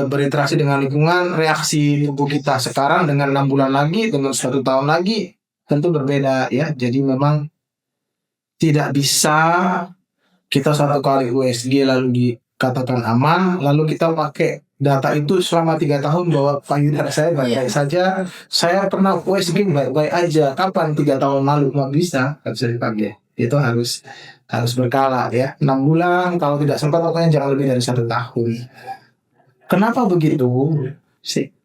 berinteraksi dengan lingkungan, reaksi tubuh kita sekarang dengan 6 bulan lagi, dengan 1 tahun lagi tentu berbeda ya. Jadi memang tidak bisa kita satu kali USG lalu dikatakan aman, lalu kita pakai data itu selama 3 tahun bahwa payudara saya baik-baik saja, saya pernah USG baik-baik aja. Kapan 3 tahun lalu? Nggak bisa dipakai. Itu harus berkala ya. 6 bulan, kalau tidak sempat pokoknya jangan lebih dari 1 tahun. Kenapa begitu?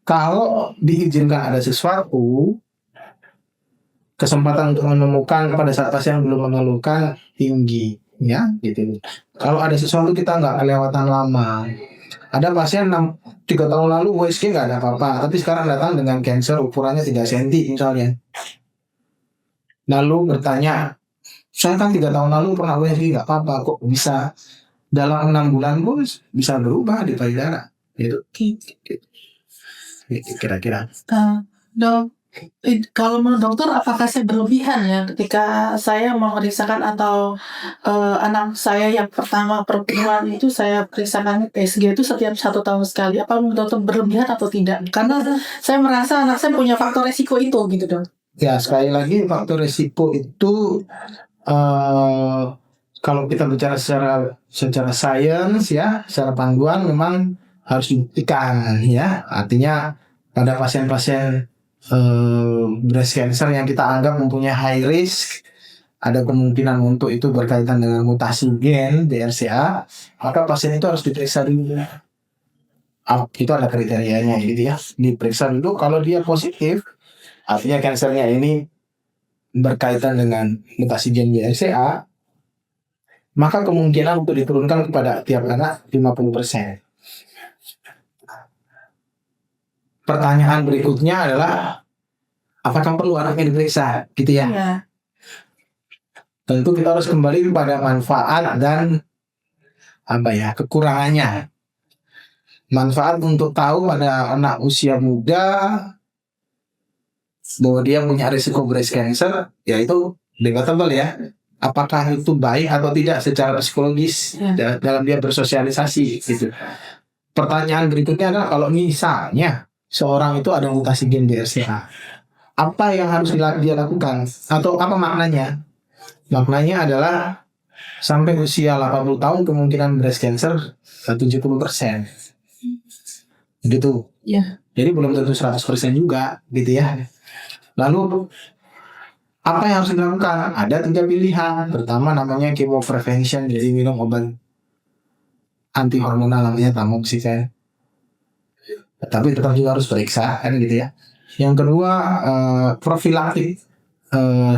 Kalau diizinkan ada sesuatu, kesempatan untuk menemukan pada saat pasien belum mengeluhkan tinggi ya gitu. Kalau ada sesuatu kita nggak kelewatan lama. Ada pasien 3 tahun lalu USG nggak ada apa-apa, tapi sekarang datang dengan kanker ukurannya 3 cm misalnya. Lalu bertanya, saya kan 3 tahun lalu pernah USG nggak apa-apa, kok bisa dalam 6 bulan pun bisa berubah di payudara? Itu kira-kira.
Dok, Kalau menurut dokter, apakah saya berlebihan ya ketika saya memeriksakan atau anak saya yang pertama perempuan itu saya periksakan PSG itu setiap 1 tahun sekali? Apa menurut dokter berlebihan atau tidak? Karena saya merasa anak saya punya faktor resiko itu gitu dok.
Ya, sekali lagi faktor resiko itu eh kalau kita bicara secara sains ya, secara panduan memang harus dibuktikan ya. Artinya pada pasien-pasien breast cancer yang kita anggap mempunyai high risk, ada kemungkinan untuk itu berkaitan dengan mutasi gen BRCA, maka pasien itu harus diperiksa dulu. Itu ada kriterianya gitu ya. Diperiksa dulu, kalau dia positif, artinya kansernya ini berkaitan dengan mutasi gen BRCA, maka kemungkinan untuk diturunkan kepada tiap anak 50%. Pertanyaan berikutnya adalah apakah perlu anaknya diperiksa gitu ya?
Iya.
Tentu kita harus kembali kepada manfaat dan kekurangannya. Manfaat untuk tahu pada anak usia muda bahwa dia punya risiko breast cancer, yaitu debatable ya. Apakah itu baik atau tidak secara psikologis dalam dia bersosialisasi gitu. Pertanyaan berikutnya adalah kalau misalnya seorang itu ada mutasi gen BRCA, apa yang harus dia lakukan atau apa maknanya? Maknanya adalah sampai usia 80 tahun kemungkinan breast cancer 70%. Gitu.
Iya.
Jadi belum tentu 100% juga gitu ya. Lalu apa yang harus dilakukan? Ada 3 pilihan. Pertama namanya chemo prevention, jadi minum obat anti hormonal namanya tamoxifen. Tapi tetap juga harus periksa kan gitu ya. Yang kedua profilaktik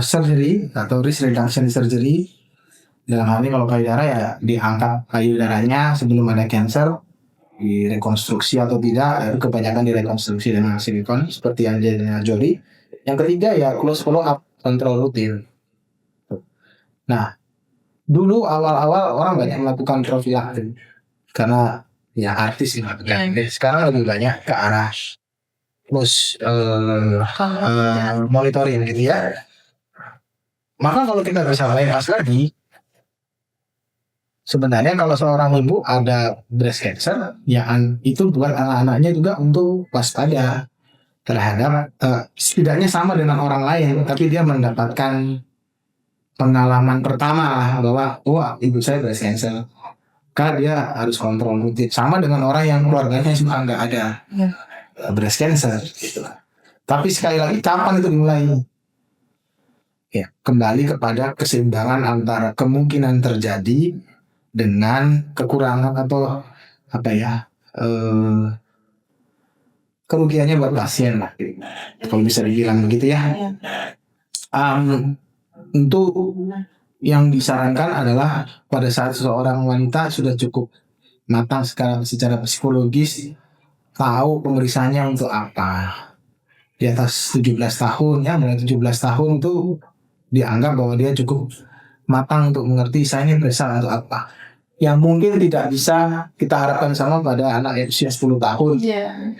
surgery atau risk reduction surgery. Dalam hal ini kalau payudara ya diangkat payudaranya sebelum ada cancer, direkonstruksi atau tidak, kebanyakan direkonstruksi dengan silikon seperti Angelina Jolie. Yang ketiga ya close follow up, kontrol rutin. Nah, dulu awal-awal orang banyak melakukan profilaktik karena ya artis yang melakukan. Sekarang lebih banyak ke arah close monitoring gitu ya. Maka kalau kita bisa bahas lagi, sebenarnya kalau seorang ibu ada breast cancer, ya itu buat anak-anaknya juga untuk waspada terhadap setidaknya sama dengan orang lain, tapi dia mendapatkan pengalaman pertama lah bahwa ibu saya breast cancer, karena dia harus kontrol rutin sama dengan orang yang keluarganya sudah nggak ada breast cancer gitu. Tapi sekali lagi kapan itu dimulai? Ya, kembali kepada keseimbangan antara kemungkinan terjadi dengan kekurangan atau kerugiannya buat pasien lah, kalau bisa dibilang begitu ya. Untuk yang disarankan adalah pada saat seseorang wanita sudah cukup matang secara psikologis, tahu pemeriksaannya untuk apa. Di atas 17 tahun ya, mulai 17 tahun itu dianggap bahwa dia cukup matang untuk mengerti saya ini periksa untuk apa. Yang mungkin tidak bisa kita harapkan sama pada anak yang usia 10 tahun.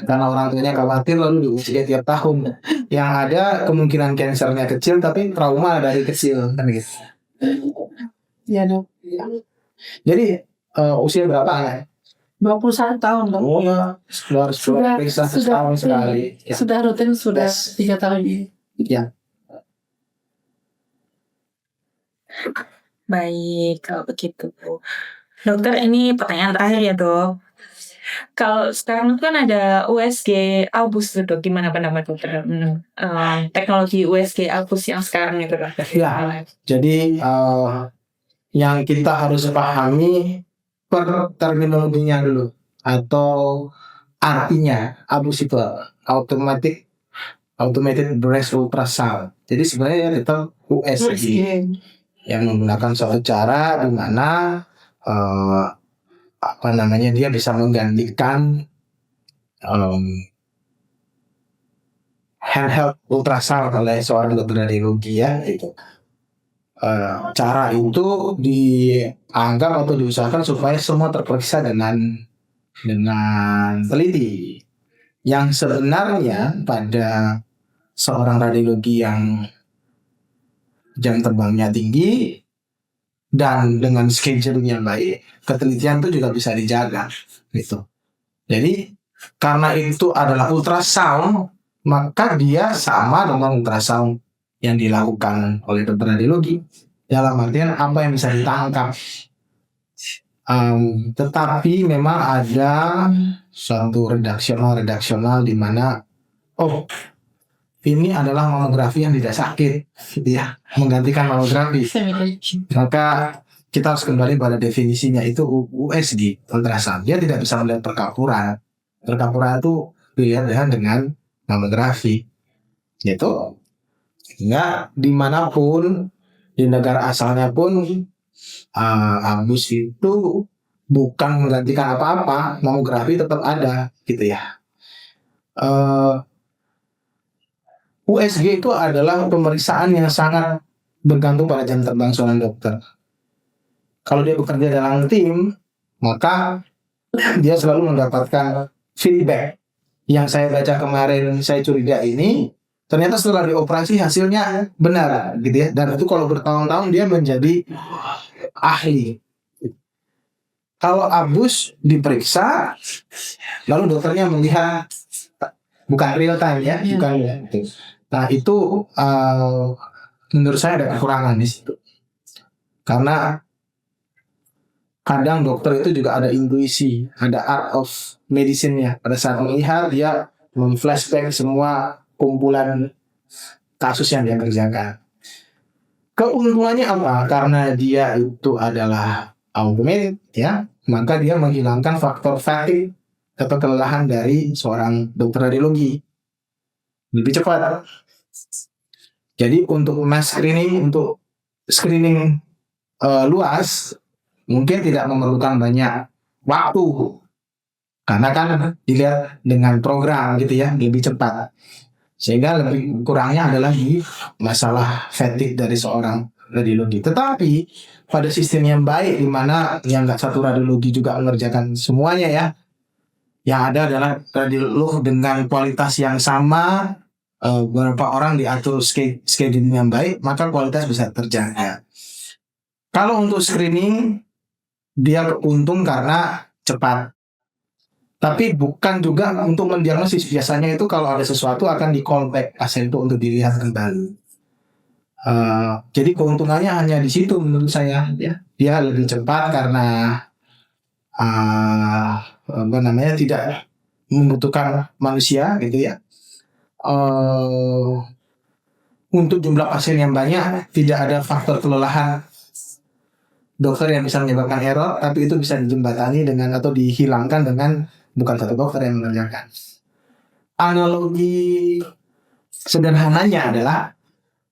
Karena orang tuanya khawatir lalu diuji tiap tahun. Yang ada kemungkinan kansernya kecil tapi trauma dari kecil kan gitu.
Iya dok.
Jadi usia berapa anak?
21 tahun dok.
Oh ya, sudah periksa setahun sekali. Ya.
Sudah rutin sudah 3 tahun ini.
Ya.
Baik, kalau begitu. Dokter, ini pertanyaan terakhir ya dok. Kalau sekarang kan ada USG Albus tuh dok, gimana pendapat dokter? Teknologi USG Albus yang sekarang itu dok.
Ya, jadi yang kita harus pahami per terminologinya dulu atau artinya Albus itu automated breast ultrasound. Jadi sebenarnya itu USG yang menggunakan suatu cara di mana dia bisa menggantikan handheld ultrasound oleh seorang dokter radiologi ya gitu. Cara itu dianggap atau diusahakan supaya semua terperiksa dengan teliti. Yang sebenarnya pada seorang radiologi yang jam terbangnya tinggi dan dengan schedule yang baik, ketelitian itu juga bisa dijaga gitu. Jadi karena itu adalah ultrasound, maka dia sama dengan ultrasound yang dilakukan oleh dokter radiologi, dalam artian apa yang bisa ditangkap. Tetapi memang ada suatu redaksional di mana ini adalah mamografi yang tidak sakit, gitu ya, menggantikan mamografi. Maka kita harus kembali pada definisinya, itu USG, ultrasound. Dia tidak bisa melihat perkapuran. Perkapuran itu dilihat dengan mamografi, gitu. Sehingga dimanapun di negara asalnya pun ambus itu bukan menggantikan apa-apa, mamografi tetap ada, gitu ya. USG itu adalah pemeriksaan yang sangat bergantung pada jam terbang seorang dokter. Kalau dia bekerja dalam tim, maka dia selalu mendapatkan feedback. Yang saya baca kemarin, saya curiga ini, ternyata setelah dioperasi hasilnya benar, gitu ya. Dan itu kalau bertahun-tahun dia menjadi ahli. Kalau abus diperiksa, lalu dokternya melihat, bukan real time ya, bukan ya. Nah itu menurut saya ada kekurangan di situ. Karena kadang dokter itu juga ada intuisi, ada art of medicine-nya. Pada saat melihat, dia memflashback semua kumpulan kasus yang dia kerjakan. Keuntungannya apa? Karena dia itu adalah automated, ya, maka dia menghilangkan faktor fatigue atau kelelahan dari seorang dokter radiologi. Lebih cepat. Jadi untuk mass screening, untuk screening luas, mungkin tidak memerlukan banyak waktu, karena kan dilihat dengan program, gitu ya, lebih cepat. Sehingga lebih kurangnya adalah di masalah fatigue dari seorang radiologi. Tetapi pada sistem yang baik, di mana yang nggak satu radiologi juga mengerjakan semuanya ya, yang ada adalah radiolog dengan kualitas yang sama, beberapa orang diatur schedule yang baik, maka kualitas bisa terjaga. Kalau untuk screening, dia untung karena cepat. Tapi bukan juga untuk mendiagnosis. Biasanya itu kalau ada sesuatu akan di call back pasien itu untuk dilihat kembali. Jadi keuntungannya hanya di situ menurut saya. Ya. Dia lebih cepat karena tidak membutuhkan manusia, gitu ya. Untuk jumlah pasien yang banyak, tidak ada faktor kelelahan dokter yang bisa menyebabkan error, tapi itu bisa dijembatani dengan atau dihilangkan dengan bukan satu dokter yang mengerjakan. Analogi sederhananya adalah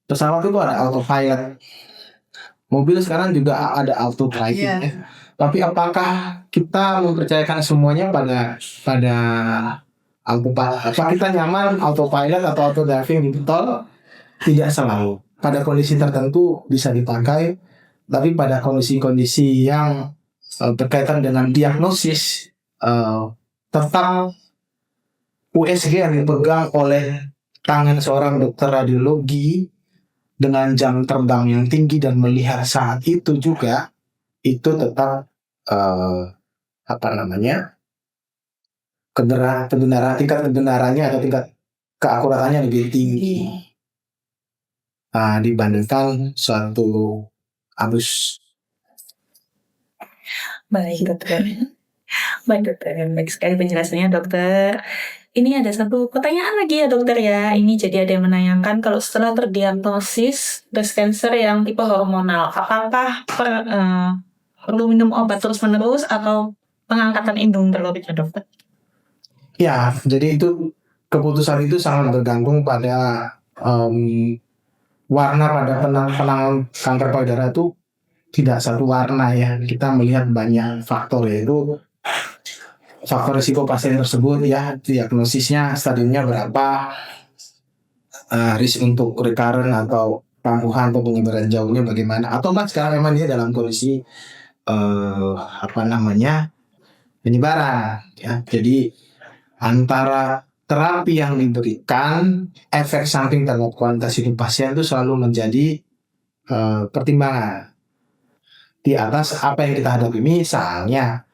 pesawat itu ada autopilot, mobil sekarang juga ada auto driving, ya. Tapi apakah kita mempercayakan semuanya pada autopilot? Apa kita nyaman autopilot atau auto driving di tol? Tidak selalu. Pada kondisi tertentu bisa dipakai, tapi pada kondisi-kondisi yang berkaitan dengan diagnosis, tetap USG yang dipegang oleh tangan seorang dokter radiologi dengan jam terbang yang tinggi dan melihat saat itu juga, itu tetap tingkat kebenarannya atau tingkat keakuratannya lebih tinggi dibandingkan suatu abus.
Baik dokter. Baik sekali penjelasannya dokter. Ini ada satu pertanyaan lagi ya dokter ya. Ini jadi ada yang menanyakan, kalau setelah terdiagnosis breast cancer yang tipe hormonal, apakah perlu minum obat terus-menerus atau pengangkatan indung terlebih ya dokter?
Ya, jadi itu keputusan itu sangat bergantung pada warna pada penanganan kanker payudara itu tidak satu warna ya. Kita melihat banyak faktor, yaitu faktor risiko pasien tersebut ya, diagnosisnya stadiumnya berapa, risk untuk recurrent atau kambuhan atau penyebaran jauhnya bagaimana, atau sekarang memang dia dalam kondisi penyebaran ya. Jadi antara terapi yang diberikan, efek samping terhadap kualitas hidup pasien itu selalu menjadi pertimbangan di atas apa yang kita hadapi. Misalnya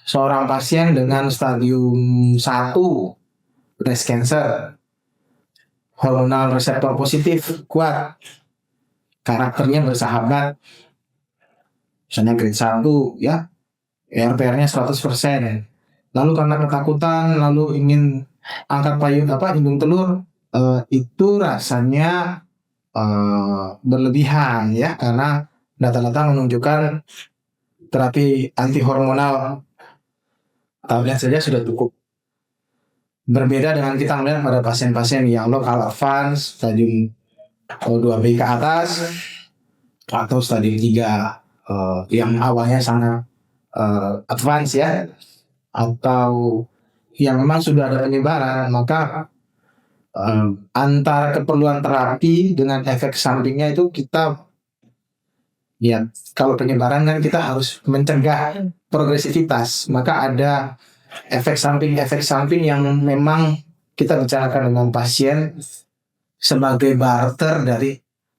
seorang pasien dengan stadium 1 breast cancer, hormonal reseptor positif kuat, karakternya bersahabat, misalnya grade 1 ya, RPR-nya 100%. Lalu karena ketakutan, lalu ingin angkat hidung telur, itu rasanya berlebihan ya, karena data-data menunjukkan terapi anti hormonal tablet saja sudah cukup. Berbeda dengan kita melihat pada pasien-pasien yang lokal advance, stadium 2B ke atas, atau stadium 3 yang awalnya sangat advance ya, atau yang memang sudah ada penyebaran, maka antara keperluan terapi dengan efek sampingnya itu kita ya, kalau penyebaran kan kita harus mencegah progresivitas, maka ada efek samping yang memang kita bicarakan dengan pasien sebagai barter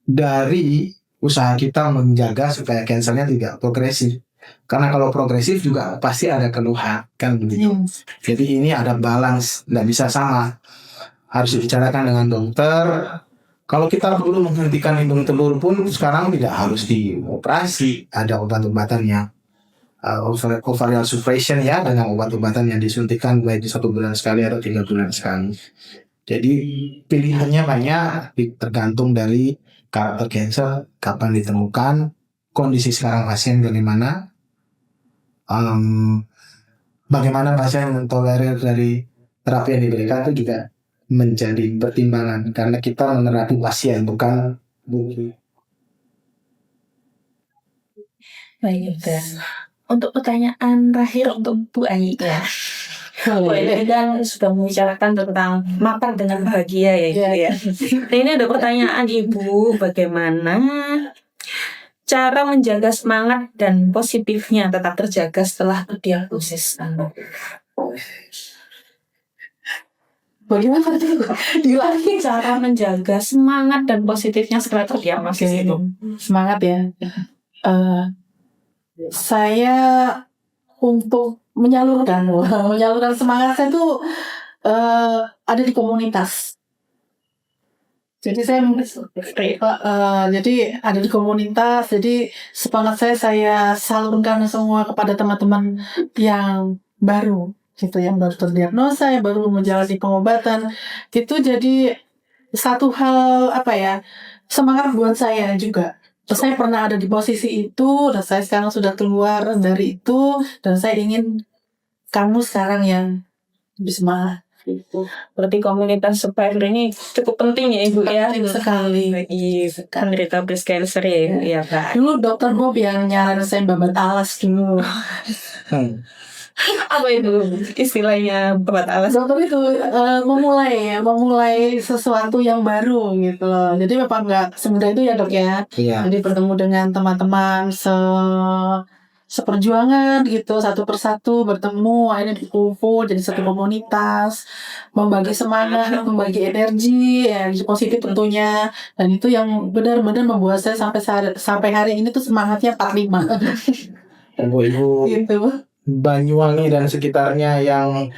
dari usaha kita menjaga supaya kansernya tidak progresif. Karena kalau progresif juga pasti ada keluhan kan begitu. Jadi ini ada balance, tidak bisa sama. Harus dibicarakan dengan dokter. Kalau kita perlu menghentikan hidung telur pun sekarang tidak harus dioperasi, ada obat-obatannya. Ovarian suppression ya, dengan obat-obatan yang disuntikan baik di 1 bulan sekali atau 3 bulan sekali. Jadi pilihannya banyak, tergantung dari karakter kanker, kapan ditemukan, kondisi sekarang pasien bagaimana, bagaimana pasien mentolerir dari terapi yang diberikan itu juga menjadi pertimbangan, karena kita menerapi pasien bukan buku.
Baik, dan untuk pertanyaan terakhir untuk Bu Ai ya. Bu Ai kan sudah membicarakan tentang makan dengan bahagia ya Ibu ya. Nah, ini ada pertanyaan Ibu, bagaimana cara menjaga semangat dan positifnya tetap terjaga setelah terdiagnosis?
Bagaimana tadi? Diulangi.
Cara menjaga semangat dan positifnya setelah terdiagnosis itu.
Semangat ya. Saya untuk menyalurkan semangat saya tuh ada di komunitas. Jadi saya jadi ada di komunitas. Jadi semangat saya salurkan semua kepada teman-teman yang baru gitu, yang baru terdiagnosa, yang baru menjalani pengobatan. Itu jadi satu hal semangat buat saya juga. Saya pernah ada di posisi itu, dan saya sekarang sudah keluar dari itu, dan saya ingin kamu sekarang yang lebih semangat.
Berarti komunitas survivor ini cukup penting ya Ibu ya.
Penting sekali.
Bagi penderita breast cancer ya Ibu ya Kak.
Dulu Dokter Bob yang nyaranin saya babat alas dulu.
Apa itu istilahnya babat alas?
Dokter itu memulai sesuatu yang baru gitu loh. Jadi memang nggak semudah itu ya Dok ya.
Iya.
Jadi bertemu dengan teman-teman seperjuangan gitu, satu persatu bertemu, akhirnya dikumpul jadi satu komunitas, membagi semangat, membagi energi, energi positif tentunya, dan itu yang benar-benar membuat saya sampai hari ini tuh semangatnya 45.
Ibu
Gitu.
Banyuwangi dan sekitarnya yang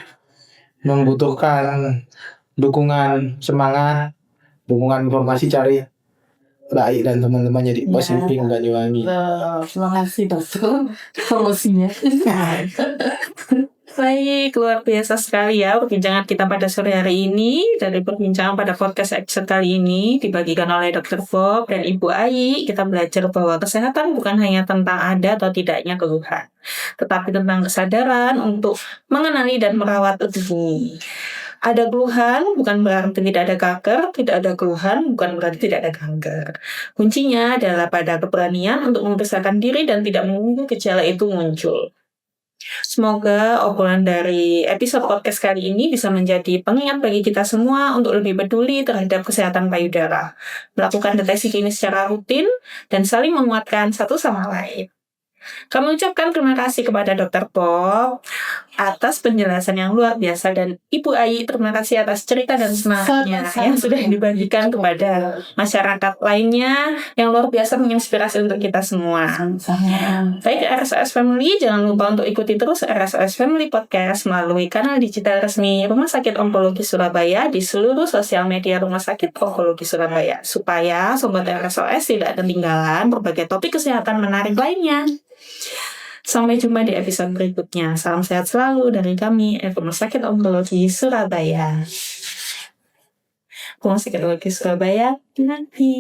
membutuhkan dukungan semangat, dukungan informasi, cari baik dan teman-temannya di Positif Banyuwangi.
Terima kasih dokter promosinya.
Baik, luar biasa sekali ya perbincangan kita pada sore hari ini. Dari perbincangan pada podcast episode kali ini dibagikan oleh Dr. Bob dan Ibu Ai, kita belajar bahwa kesehatan bukan hanya tentang ada atau tidaknya keluhan, tetapi tentang kesadaran untuk mengenali dan merawat tubuh. Ada keluhan bukan berarti tidak ada kanker, tidak ada keluhan bukan berarti tidak ada kanker. Kuncinya adalah pada keberanian untuk memeriksakan diri dan tidak menunggu gejala itu muncul. Semoga obrolan dari episode podcast kali ini bisa menjadi pengingat bagi kita semua untuk lebih peduli terhadap kesehatan payudara, melakukan deteksi dini secara rutin, dan saling menguatkan satu sama lain. Kami ucapkan terima kasih kepada Dr. Bob, atas penjelasan yang luar biasa, dan Ibu Ai terima kasih atas cerita dan semangatnya
Sama-sama.
yang sudah dibagikan kepada masyarakat lainnya yang luar biasa menginspirasi untuk kita semua. Baik RSOS Family, jangan lupa untuk ikuti terus RSOS Family Podcast melalui kanal digital resmi Rumah Sakit Onkologi Surabaya di seluruh sosial media Rumah Sakit Onkologi Surabaya, supaya Sobat RSOS tidak ketinggalan berbagai topik kesehatan menarik lainnya. Sampai jumpa di episode berikutnya. Salam sehat selalu dari kami, Rumah Sakit Onkologi Surabaya. Rumah Sakit Onkologi Surabaya nanti.